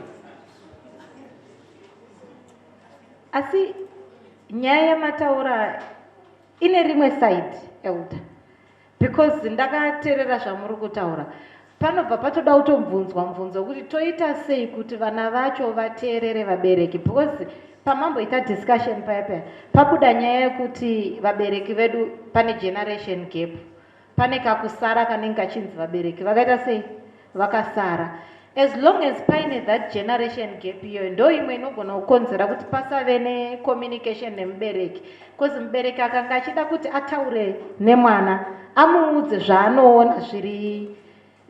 Asi nyaya mataura ine rimwe side elder, because ndakateerera zvamuri kutaura panobva patoda kutomubvunzwa mubvunzo kuti toita sei kuti vana vacho vateerere vabereki, because pamamboita discussion paya pabuda nyaya yekuti vabereki vedu pane generation gap, pane kakusara kanenge kachinzi vabereki vakaita sei vakasara. As long as paine that generation gap iyo ndo imwe inogona kukonzera kuti pasave necommunication nemubereki, because mubereki akanga achida kuti ataure nemwana amuudze zvaanoona zviri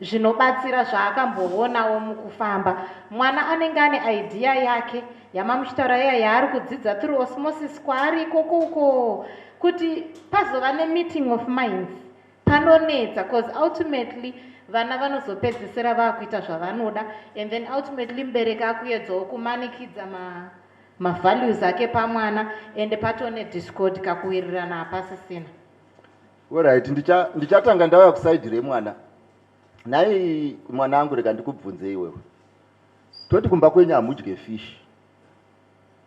zvinobatsira zvaakamboonawo mukufamba, mwana anenge ane idea yake yamamuchitaura iya yaari kudzidza through osmosis kwaari ikoko kuti pazova nemeeting of minds panonetsa, because ultimately vana vanozopedzisira vakuita zvavanoda, and then ultimately mubereki akuedzawo kumanikidza mavalues ake pamwana, and patone discord kakuwirirana hapasisina. Alright, ndichatanga ndauya kusaidi remwana. Nai mwana angu rega ndikubvunze iwewe. Toti kumba kwenyu hamudye fish.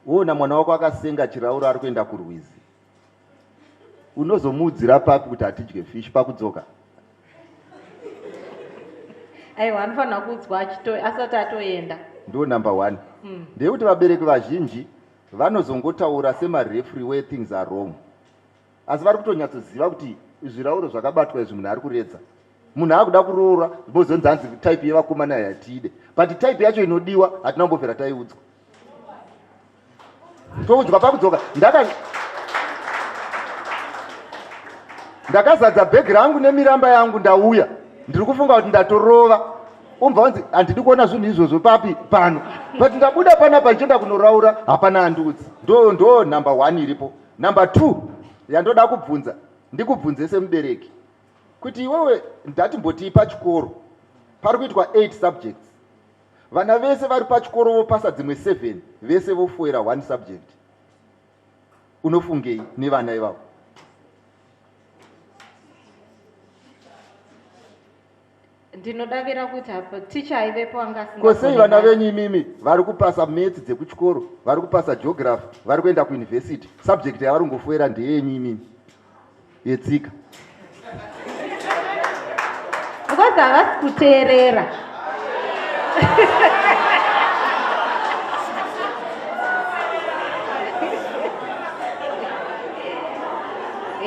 Wona mwana wako akasenga chirauro ari kuenda kurwizi. Unozomuudzira papi kuti atidye fish pakudzoka? Aiwa, anofanira kuudzwa asati atoenda. Ndo number 1. Ndekuti vabereki vazhinji vanozongotaura semarefri where things are wrong. Asi vari kutonyatsoziva kuti zvirauro zvakabatwa izvi munhu ari kuredza. Munhu akuda kuroora bozonzi hanzi type yevakomana yatide, but type yacho inodiwa hatina kumbopera taiudzwa. Toudzwa pakudzoka. Ndakazadza bhegi rangu nemiramba yangu ndauya. Ndiri kufunga kuti ndatorova. Umbva wanzi handidi kuona zvinhu izvozvo papi pano. But ndabuda panapa ndichienda kunoraura hapana andiudzi. Ndo number 1 iripo. Number 2 yandoda kubvunza, ndikubvunze semubereki kuti iwewe ndati mboti pachikoro pari kuitwa 8 subjects, vana vese vari pachikoro vopasa dzimwe 7, vese vofoira 1 subject. Unofungei nevana ivavo? Ndinodavira kuti hapo ticha aivepo angasinga. Kosei vana venyu imimi vari kupasa maths dzekuchikoro, vari kupasa geography, vari kuenda kuuniversity, subject yavari kungofoira ndeyenyu imimi yetsika. Because havasi kuteerera.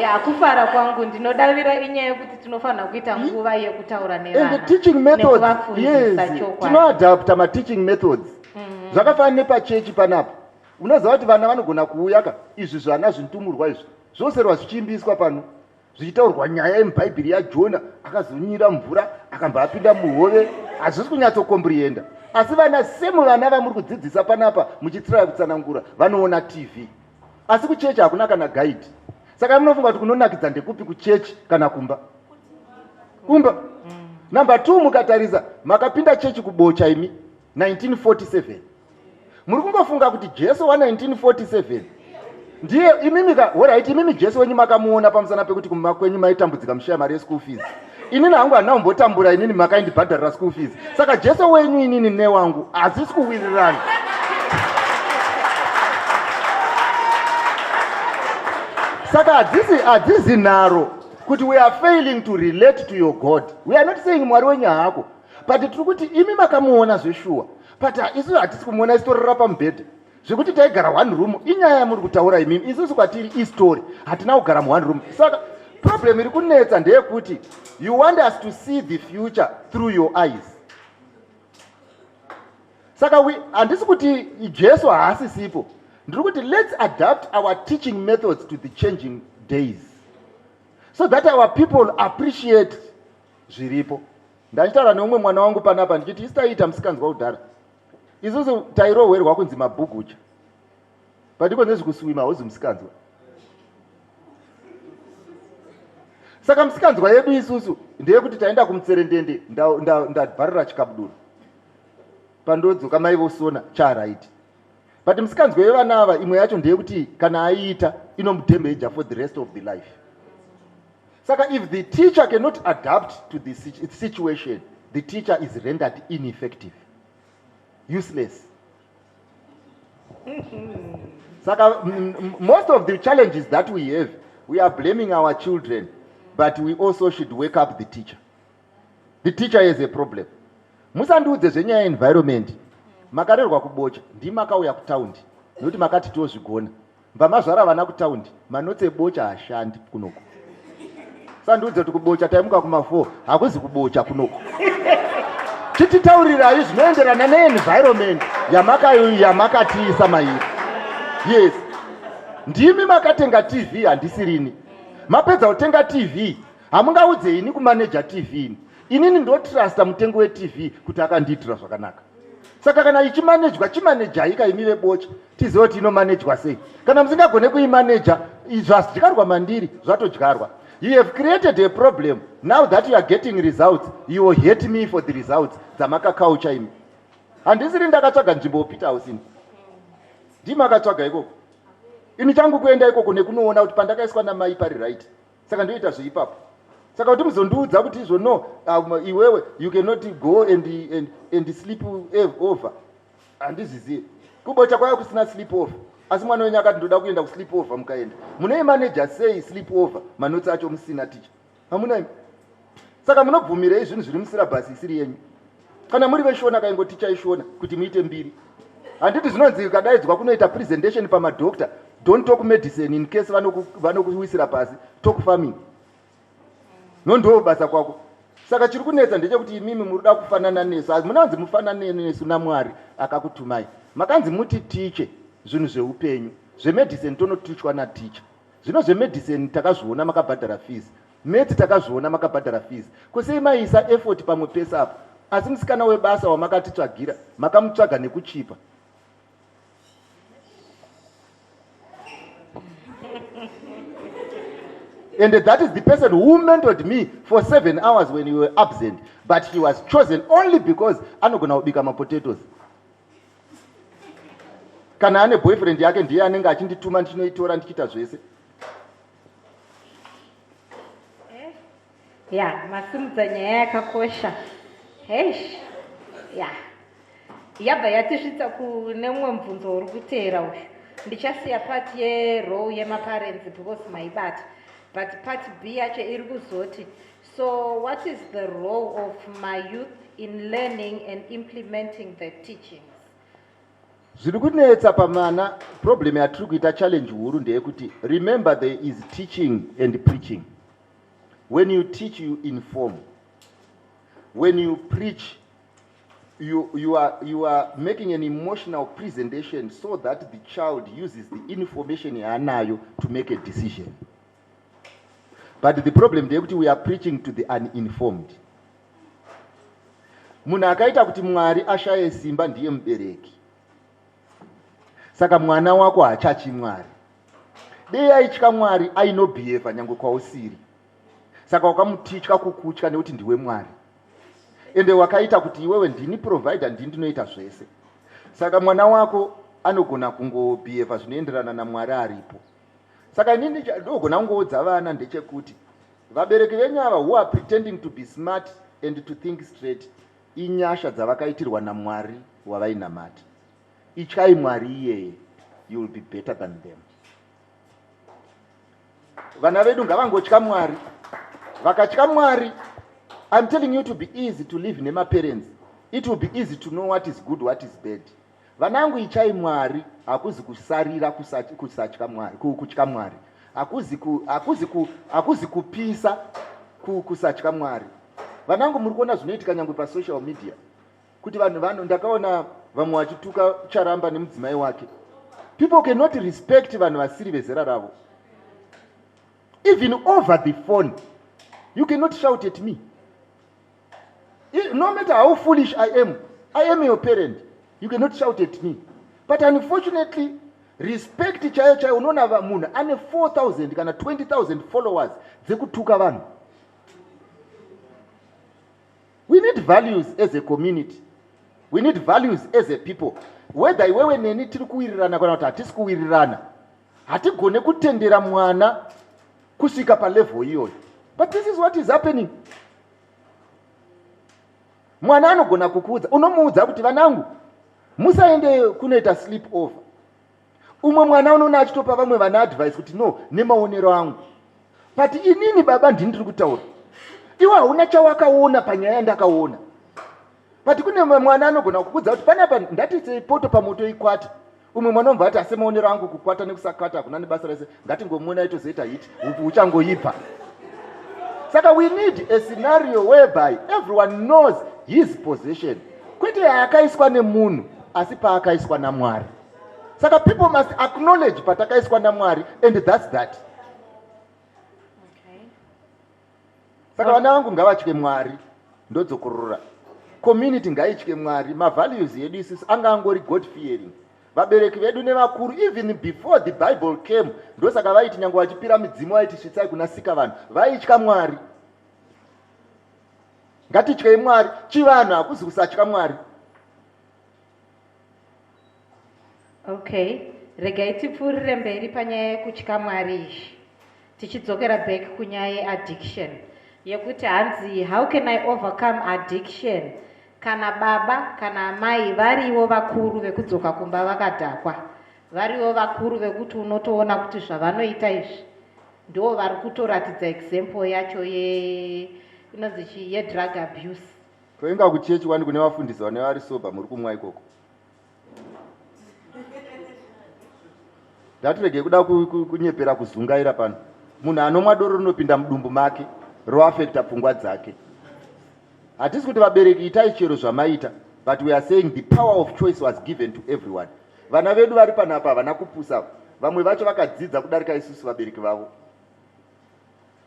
Ya kufara kwangu ndinodavira inyaya yekuti tinofanira kuita nguva yekutaura nevana. And the teaching methods, yes, tinoadapta ma-teaching methods. Zvakafanana nepachechi panapa. Unoziva kuti vana vanogona kuuya ka izvi zvana zvintumurwa izvi zvoserwa zvichiimbiswa pano, zvichitaurwa nyaya yemubhaibheri yaJona akazonyira mvura akamba apinda muhove, hazvisi kunyatsokombrihenda. Asi vana semu vana vamuri kudzidzisa panapa muchitsiraya kutsanangura vanoona TV, asi kuchechi hakuna kana guide. Saka munofunga kuti kunonakidza ndekupi kuchechi kana kumba? Kumba. Number 2 mukatarisa makapinda chechi kubocha imi 1947. Muri kungofunga kuti Jesu wa 1947 ndiye imimika, alright, imimi Jesu wenyu makamuona pamusana pekuti kumba kwenyu maitambudzika mushaya mari ye-school fees. Inini hangu handina kumbotambura, inini makaindibhadharira school fees. Saka Jesu wenyu inini newangu hazisi kuwirirana. Saka hadzizi naro kuti we are failing to relate to your God. We are not saying mwari wenyu hako, but tiri kuti imi makamuona zveshuwa, but isu hatisi kumuona isitorera pamubhedha zvekuti taigara 1 room. Inyaya yamuri kutaura imimi, isusu kwatiri istory hatina kugara mu 1 room. Saka problem iri kunetsa ndeyekuti you want us to see the future through your eyes. Saka handisi kuti Jesu haasisipo, ndiri kuti let's adapt our teaching methods to the changing days so that our people appreciate zviripo. Ndachitaura neumwe mwana wangu panapa ndichiti isitaita musikanzwa kudhara, isusu tairohwerwa kunzi mabhugucha, padiko nezvekuswima hauzi musikanzwa. Saka musikanzwa yedu isusu ndeyekuti taenda kumutserendende ndabharira chikabudura pandodzoka mai vosona charaiti. But musikanzwa yevana ava imwe yacho ndeyekuti kana aiita inomudhameja for the rest of the life. Saka if the teacher cannot adapt to the situation, the teacher is rendered ineffective, useless. Saka most of the challenges that we have, we are blaming our children, but we also should wake up the teacher. The teacher has a problem. Musandiudze zvenyaya environment. Makarerwa kubocha ndimakauya kutaundi nokuti makati tozvigona. Mba mazvara vana kutaundi manotse bocha hashandi kunoko. Sandiudze kuti kubocha taimuka kuma4 hakuzi kubocha kunoko. Chititaurirai zvinoenderana neenvironment yamakatiisa mairi. Yes. Ndimi makatenga TV handisirini. Mapedza kutenga TV hamungaudze ini kumaneja TV. Inini ndotrasta mutengo weTV kuti akandiitira zvakanaka. Saka kana ichimanejwa chimanejai kaimive bocha tizive kuti inomanejwa sei. Kana musingagone kuimaneja zvazvidyarwa mandiri zvatodyarwa. You have created a problem. Now that you are getting results, you will hate me for the results dzamakakaucha imi. Handisiri ndakatsvaga nzvimbo Peter House ini. Ndimakatsvaga ikoko. Ini changu kuenda ikoko nekunoona kuti pandakaiswa namai pari right. Saka ndoita zveipapo. Saka kuti muzondiudza kuti izvo no iwewe you cannot go and sleep over. Handizvizivi. Kubocha kwaya kusina sleep over. Asi mwana wenyu akati ndoda kuenda kusleep over mukaenda. Munei manager say sleep over manotsi acho musina teacher. Hamuna. Saka munobvumirei zvinhu zviri musirabhasi isiri yenyu. Kana muri veshona kaingo teacher ishona kuti muite mbiri. Handiti zvinonzi kadaidzwa kunoita presentation pamadoctor, don't talk medicine in case vanokuwisira pasi, talk farming. Ndo basa kwako. Saka chiri kunetsa ndechekuti imimi muruda kufanana nesu. Munanzi mufanane nesu naMwari akakutumai. Makanzi muti tiche zvinhu zveupenyu. Zvemedicine tonotichwa naticha. Zvino zvemedicine takazviona makabhadhara fees. Maths takazviona makabhadhara fees. Kusei maisa effort pamwe pesa apo. Asi musikana webasa wamakatitsvagira makamutsvaga nekuchipa. And that is the person who mentored me for 7 hours when you were absent. But he was chosen only because anogona kubika mapotatoes. Kana ane boyfriend yake ndiye anenge achindituma ndichinoitora ndichiita zvese. Masimudza nyaya yakakosha. Yabva yatisvitsa kune mumwe mubvunzo uri kuteera uyu. Ndichasiya part yerole yemaparents because maibata. But part B yacho iri kuzoti, so what is the role of my youth in learning and implementing the teachings? Zviri kunetsa pamana problem yatiri kuita challenge huru ndeyekuti remember there is teaching and preaching. When you teach you inform. When you preach you are making an emotional presentation so that the child uses the information yaanayo to make a decision. But the problem ndeyekuti we are preaching to the uninformed. Munhu akaita kuti Mwari ashaye simba ndiye mubereki. Saka mwana wako hachachi Mwari. Dei aitya Mwari ainobhihevha nyange kwausiri. Saka wakamutitya kukutya nekuti ndiwe Mwari. Ende wakaita kuti iwewe ndini provider ndinoita zvese. Saka mwana wako anogona kungobhihevha zvinoenderana naMwari aripo. Saka inini ndogona kungoudza vana ndechekuti vabereki venyu ava who are pretending to be smart and to think straight inyasha dzavakaitirwa naMwari wavainamata. Ityai Mwari iyeye, you will be better than them. Vana vedu ngavangotya Mwari. Vakatya Mwari, I'm telling you to be easy to live nema parents. It will be easy to know what is good, what is bad. Vanangu ityai Mwari, hakuzi kusarira kusatya Mwari, kutya Mwari. Hakuzi kupisa kusatya Mwari. Vanangu muri kuona zvinoitika nyangwe pa social media. Kuti vanhu ndakaona vamwe vachituka charamba nemudzimai wake. People cannot respect vanhu vasiri vezera ravo. Even over the phone. You cannot shout at me. No matter how foolish I am your parent. You cannot shout at me. But unfortunately, respect chayo unoona munhu ane 4,000 kana 20,000 followers dzekutuka vanhu. need values as a community. We need values as a people. Whether iwewe neni tiri kuwirirana kana kuti hatisi kuwirirana, hatigone kutendera mwana kusvika palevel iyoyo. But this is what is happening. Mwana anogona kukuudza, unomuudza kuti vanangu musaende kunoita sleep over. Umwe mwana unoona achitopa vamwe vana advice kuti no, nemaonero angu. But inini baba ndini ndiri kutaura. Iwe hauna chawakaona panyaya yandakaona. But kune mwana anogona kukuudza kuti panapa ndatise poto pamoto ikwata. Umwe mwana unomva ati ase maonero angu kukwata nekusakata hakuna nebasa rese, ngatingomuona itozoita hiti uchangoipa. Saka we need a scenario whereby everyone knows his position. Kwete yakaiswa nemunhu asi paakaiswa naMwari. Saka people must acknowledge patakaiswa naMwari, and that's that. Okay. Saka vana vangu ngavatye Mwari ndodzokorora. Community ngaitye Mwari. Mavalues yedu isisi anga angori God fearing. Vabereki vedu nevakuru even before the Bible came, ndosaka vaiti nyange vachipira midzimu vaiti svitsai kunasika vanhu, vaitya Mwari. Ngatityei Mwari. Chivanhu hakuzi kusatya Mwari. Okay, regai tipfuurire mberi panyaya yekutya Mwari izvi. Tichidzokera back kunyaya yeaddiction. Yekuti hanzi how can I overcome addiction? Kana baba kana mai variwo vakuru vekudzoka kumba vakadhakwa. Variwo vakuru vekuti unotoona kuti zvavanoita izvi ndo vari kutoratidza example yacho inonzi yedrug abuse. Toinga kuchechi wani kune vafundisi vane vari sober muri kumwa ikoko. Ndatirege kuda kunyepera kuzungaira pano. Munhu anomwa doro rinopinda mudumbu make roafekta pfungwa dzake. Hatisi kuti vabereki itai chero zvamaita, but we are saying the power of choice was given to everyone. Vana vedu vari panapa havana kupusa. Vamwe vacho vakadzidza kudarika isusu vabereki vavo.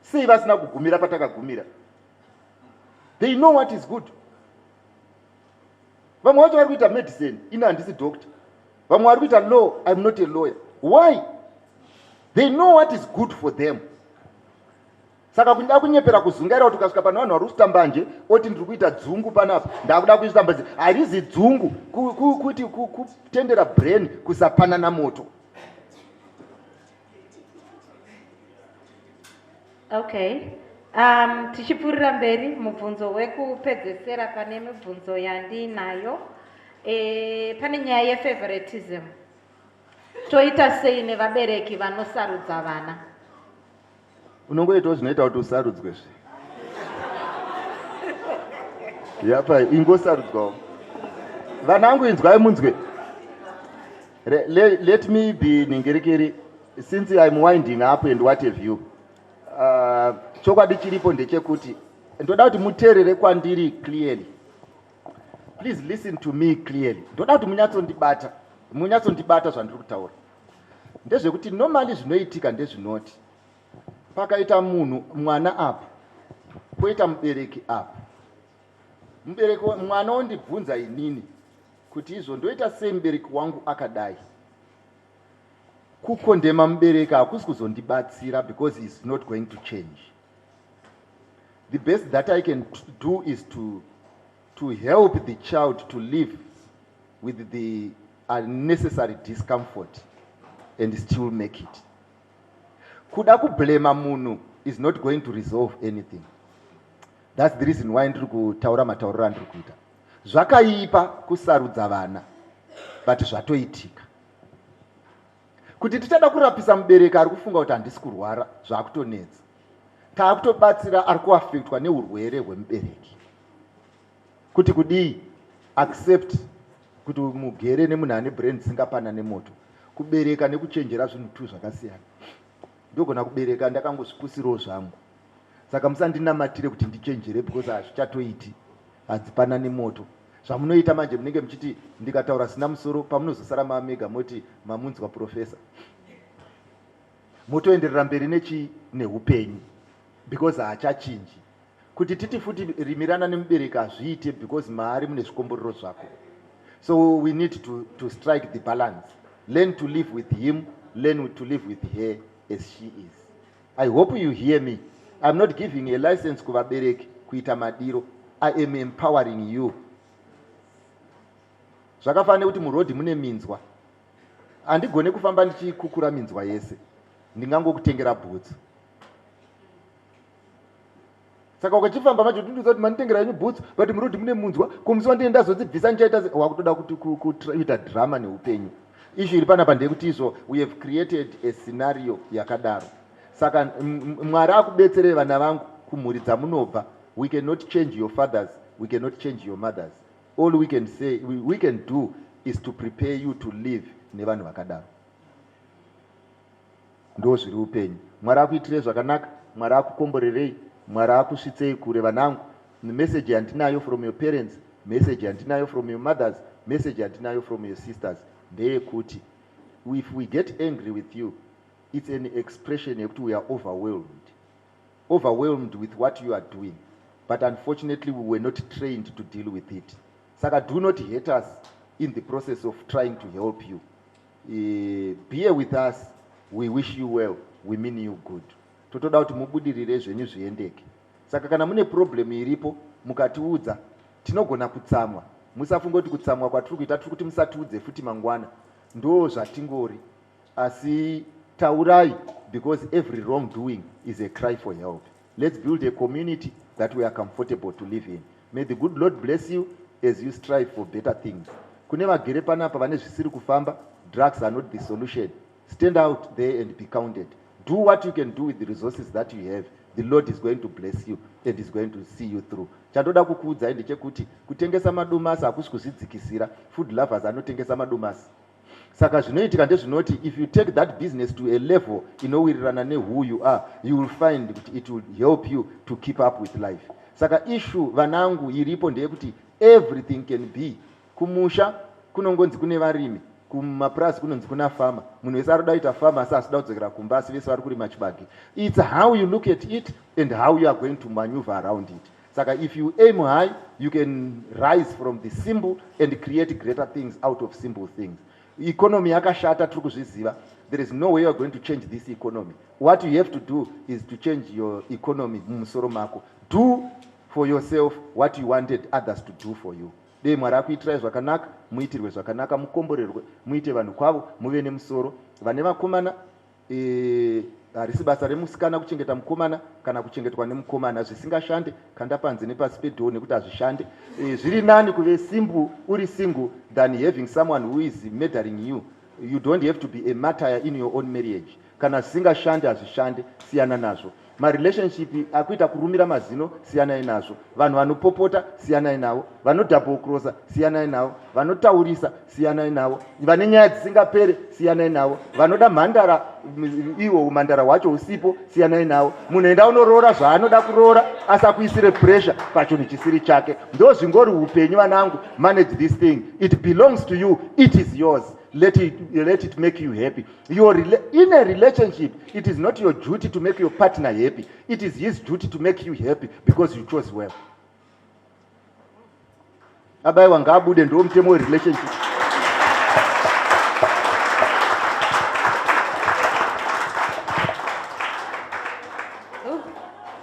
Sei vasina kugumira patakagumira? They know what is good. Vamwe vacho vari kuita medicine, ina handisi doctor. Vamwe vari kuita law, I'm not a lawyer. Why? They know what is good for them. Saka kuda kunyepera kuzungaira kuti ukasvika pana vanhu vari kutambanje oti ndiri kuita dzungu panapa, ndakuda kuitambanje. Harizi dzungu kuti kutendera brain kusapanana moto. Okay. Tichipfuurira mberi mubvunzo wekupedzesera pane mibvunzo yandinayo. Pane nyaya yefavoritism. Toita sei nevabereki vanosarudza vana? Unongoitawo zvinoita kuti usarudzwe zve. Yapa ingosarudzwawo. Vana vangu inzwai munzwe. Let me be ningerekere, since I'm winding up and what have you. Chokwadi chiripo ndechekuti ndoda kuti muteerere kwandiri clearly. Please listen to me clearly. Ndoda kuti munyatsondibata zvandiri kutaura. Ndezvekuti normally zvinoitika ndezvinoti pakaita munhu mwana apo, poita mubereki apo. Mubereki mwana ondibvunza inini kuti izvo ndoita sei mubereki wangu akadai. Kukondema mubereki hakusi kuzondibatsira because he is not going to change. The best that I can do is to help the child to live with the unnecessary discomfort and still make it. Kuda kublema munhu is not going to resolve anything. That's the reason why ndiri kutaura matauriro andiri kuita. Zvakaipa kusarudza vana, but zvatoitika. Kuti tichada kurapisa mubereki ari kufunga kuti handisi kurwara, zvakutonetsa. Taakutobatsira ari kuafektwa neurwere hwemubereki. Kuti kudii accept kuti mugere nemunhu ane brain dzisingapana nemoto. Kubereka nekuchenjera zvinhu tu zvakasiyana. Ndogona kubereka ndakangozvipusirawo zvangu. Saka musandinamatire kuti ndichenjere because hazvichatoiti, hadzipana nemoto. Zvamunoita manje munenge muchiti ndikataura sina musoro, pamunozosara mamega moti mamunzwa profesa. Motoenderera mberi neupenyu because haachachinji. Kuti titi futi rimirana nemubereki hazviite because maari mune zvikomborero zvako. So we need to strike the balance. Learn to live with him, learn to live with her as she is. I hope you hear me. I'm not giving a license kuvabereki kuita madiro. I am empowering you. Zvakafanira kuti murodhi mune minzwa. Andigone kufamba ndichikukura minzwa yese. Ndingangokutengera bhutsu. Saka ukachifamba macho tinduza kuti manitengera yenyu bhutsu, but murodhi mune munzwa, kumusi wandienda zodzibvisa nchaita wakutoda kuti kuita drama neupenyu. Issue iri panapa ndeyekuti izvo we have created a scenario yakadaro. Saka Mwari akubetsere vana vangu kumhuri dzamunobva. We cannot change your fathers, we cannot change your mothers. All we can say, we can do is to prepare you to live nevanhu vakadaro. Ndo zviri upenyu. Mwari akuitire zvakanaka, Mwari akukomborerei, Mwari akusvitsei kure vanangu. The message yandinayo from your parents, message yandinayo from your mothers, message yandinayo from your sisters. Ndeyekuti if we get angry with you, it's an expression yekuti we are overwhelmed with what you are doing, but unfortunately we were not trained to deal with it. Saka do not hate us in the process of trying to help you. Bear with us, we wish you well, we mean you good. Totoda kuti mubudirire zvenyu zviendeke. Saka kana mune problem iripo mukatiudza, tinogona kutsamwa. Musafunga kuti kutsamwa kwatiri kuita tiri kuti musatiudze futi mangwana. Ndo zvatingori. Asi taurai, because every wrongdoing is a cry for help. Let's build a community that we are comfortable to live in. May the good Lord bless you as you strive for better things. Kune vagere panapa vane zvisiri kufamba, drugs are not the solution. Stand out there and be counted. Do what you can do with the resources that you have. The Lord is going to bless you and is going to see you through. Chandoda kukuudzai ndechekuti kutengesa madomasi hakusi kuzvidzikisira. Food lovers anotengesa madomasi. Saka zvinoitika ndezvinoti if you take that business to a level inowirirana who you are, you will find that it will help you to keep up with life. Saka issue vanangu iripo ndeyekuti everything can be. Kumusha kunongonzi kune varimi, kumapurasi kunonzi kuna fama. Munhu wese aroda kuita fama asi asida kudzokera kumba asi vese vari kurima chibage. It's how you look at it and how you are going to maneuver around it. Saka if you aim high, you can rise from the simple and create greater things out of simple things. Economy yakashata tiri kuzviziva. There is no way you are going to change this economy. What you have to do is to change your economy mumusoro mako. Do for yourself what you wanted others to do for you. Dei Mwari akuitirai zvakanaka, muitirwe zvakanaka, mukomborerwe, muite vanhu kwavo, muve nemusoro. Vane vakomana, harisi basa remusikana kuchengeta mukomana kana kuchengetwa nemukomana. Zvisingashande kanda panze nepasi pedhoo nekuti hazvishande. Zviri nani kuve simple uri single than having someone who is murdering you. You don't have to be a martyr in your own marriage. Kana zvisingashande hazvishande, siyana nazvo. Marelationship akuita kurumira mazino, siyanai nazvo. Vanhu vanopopota, siyanai navo. Vanodouble crosser, siyanai navo. Vanotaurisa, siyanai navo. Vane nyaya dzisingapere, siyanai navo. Vanoda mhandara, iwo umhandara hwacho usipo, siyanai navo. Munhu enda unoroora zvaanoda kuroora, asi akuisire pressure pachinhu chisiri chake. Ndo zvingori upenyu vanangu. Manage this thing. It belongs to you. It is yours. Let it make you happy. In a relationship, it is not your duty to make your partner happy. It is his duty to make you happy because you chose well. Abai wanga abude ndo mtemo relationship.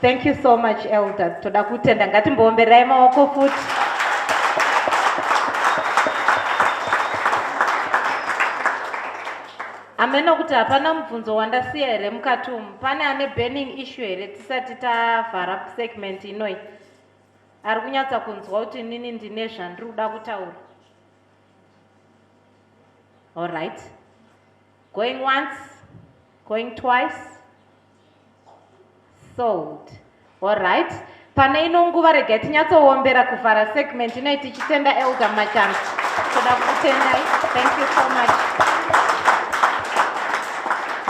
Thank you so much, Elder. Toda kutenda ngatimboomberai maoko futi. Ameno kuti hapana mubvunzo wandasiya here mukati umu. Pane ane burning issue here tisati tavhara segment inoi. Ari kunyatsa kunzwa kuti nini ndine zvandiri kuda kutaura. All right. Going once, going twice. Sold. All right. Pane ino nguva regai tinyatsoombera kuvhara segment inoi tichitenda Elder Machando. Toda kutendai. Thank you so much.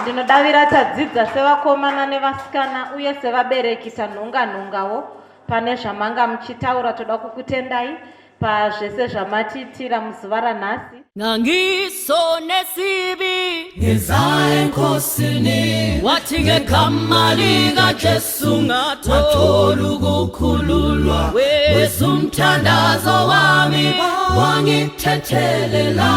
Ndinodavira tadzidza sevakomana nevasikana uye sevabereki tanhunga-nhungawo pane zvamanga muchitaura. Toda kukutendai pazvese zvamatiitira muzuva ranhasi. Ngangisonesibi ngezayo enkosini wathi ngegama likaJesu ngathola ukukhululwa wesumthandazo wami wangithethelela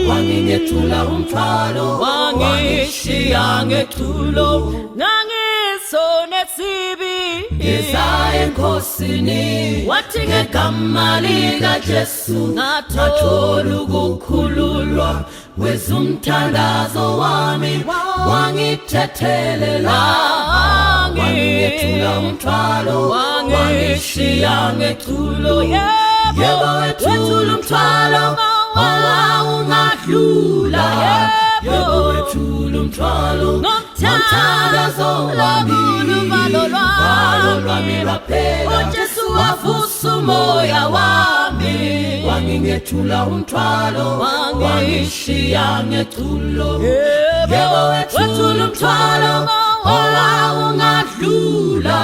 wangingethula umthwalo wangishiya ngethulo sonesibi ngeza enkosini wathi ngegama lika Jesu ngathola ukukhululwa wezumthandazo wami wangithethelela wangiyethula umthwalo wangishiya ngethulo yebo wethula umthwalo ungadlula yebo wethula umthwalo ngomthandazo wami uvalo lwami lwaphela uJesu wavusa umoya wami wangingethula umthwalo wangishiya ngethulo yebo wethula umthwalo ungadlula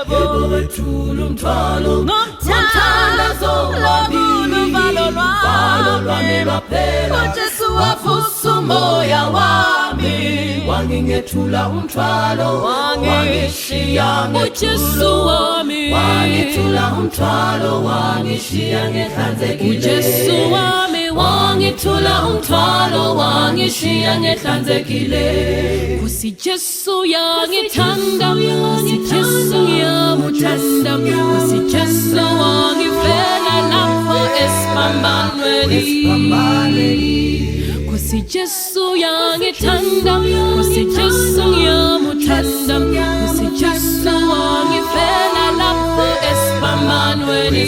yebo wethula umthwalo ngomthandazo wami uvalo lwami lwaphela uJesu wavusa umoya wami wangingethula umthwalo wangishiya ngethulo wangithula umthwalo wangishiya ngehlanzekile uJesu wami wangithula umthwalo wangishiya ngehlanzekile kusi Jesu yangithanda kusi Jesu yamuthanda kusi Jesu wangifela lapho esiphambanweni kusi Jesu yangithanda kusi Jesu yamuthanda kusi Jesu wangifela lapho esiphambanweni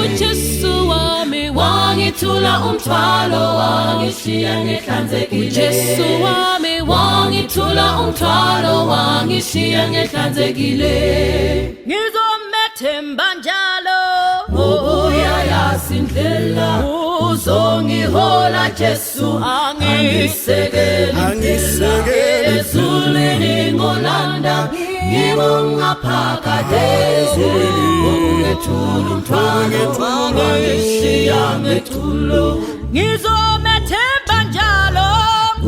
uJesu wami wangithula umthwalo wangishiya ngehlanzekile uJesu wami wangithula umthwalo wangishiya ngehlanzekile ngizomethemba njalo ubuya yasindlela uzongihola Jesu angisekele ezulwini ngolanda ngibongaphakade ungethula umthwalo wangishiya ngethulo ngizomethemba njalo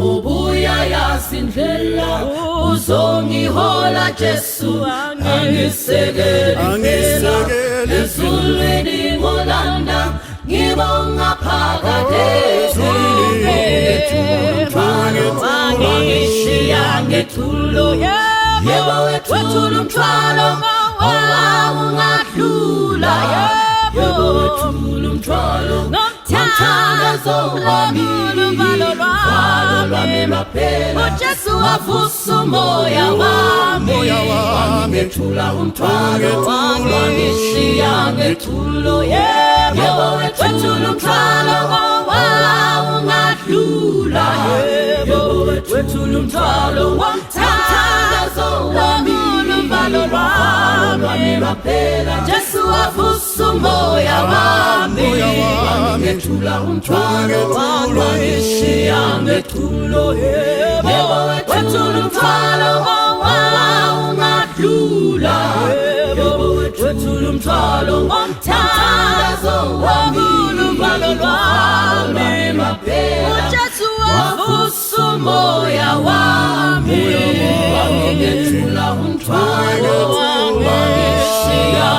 ubuya yasindlela uzongihola Jesu angisekele ezulwini ngolanda ngibongaphakade ungethula umthwalo wangishiya ngethulo yebo wethula umthwalo ungadlula yebo wethula umthwalo ngomthandazo wami uvalo lwami lwaphela uJesu wavusa umoya wami wangithula umthwalo wangishiya ngethulo yebo wethula umthwalo ungadlula yebo wethula umthwalo ngomthandazo wami uvalo lwami lwaphela Jesu wavusa umoya wami wangithula umthwalo wangishiya ngethulo yebo wethula umthwalo ungadlula yebo wethula umthwalo ngomthandazo wami uvalo lwami lwaphela Jesu wavusa umoya wami wangithula umthwalo wangishiya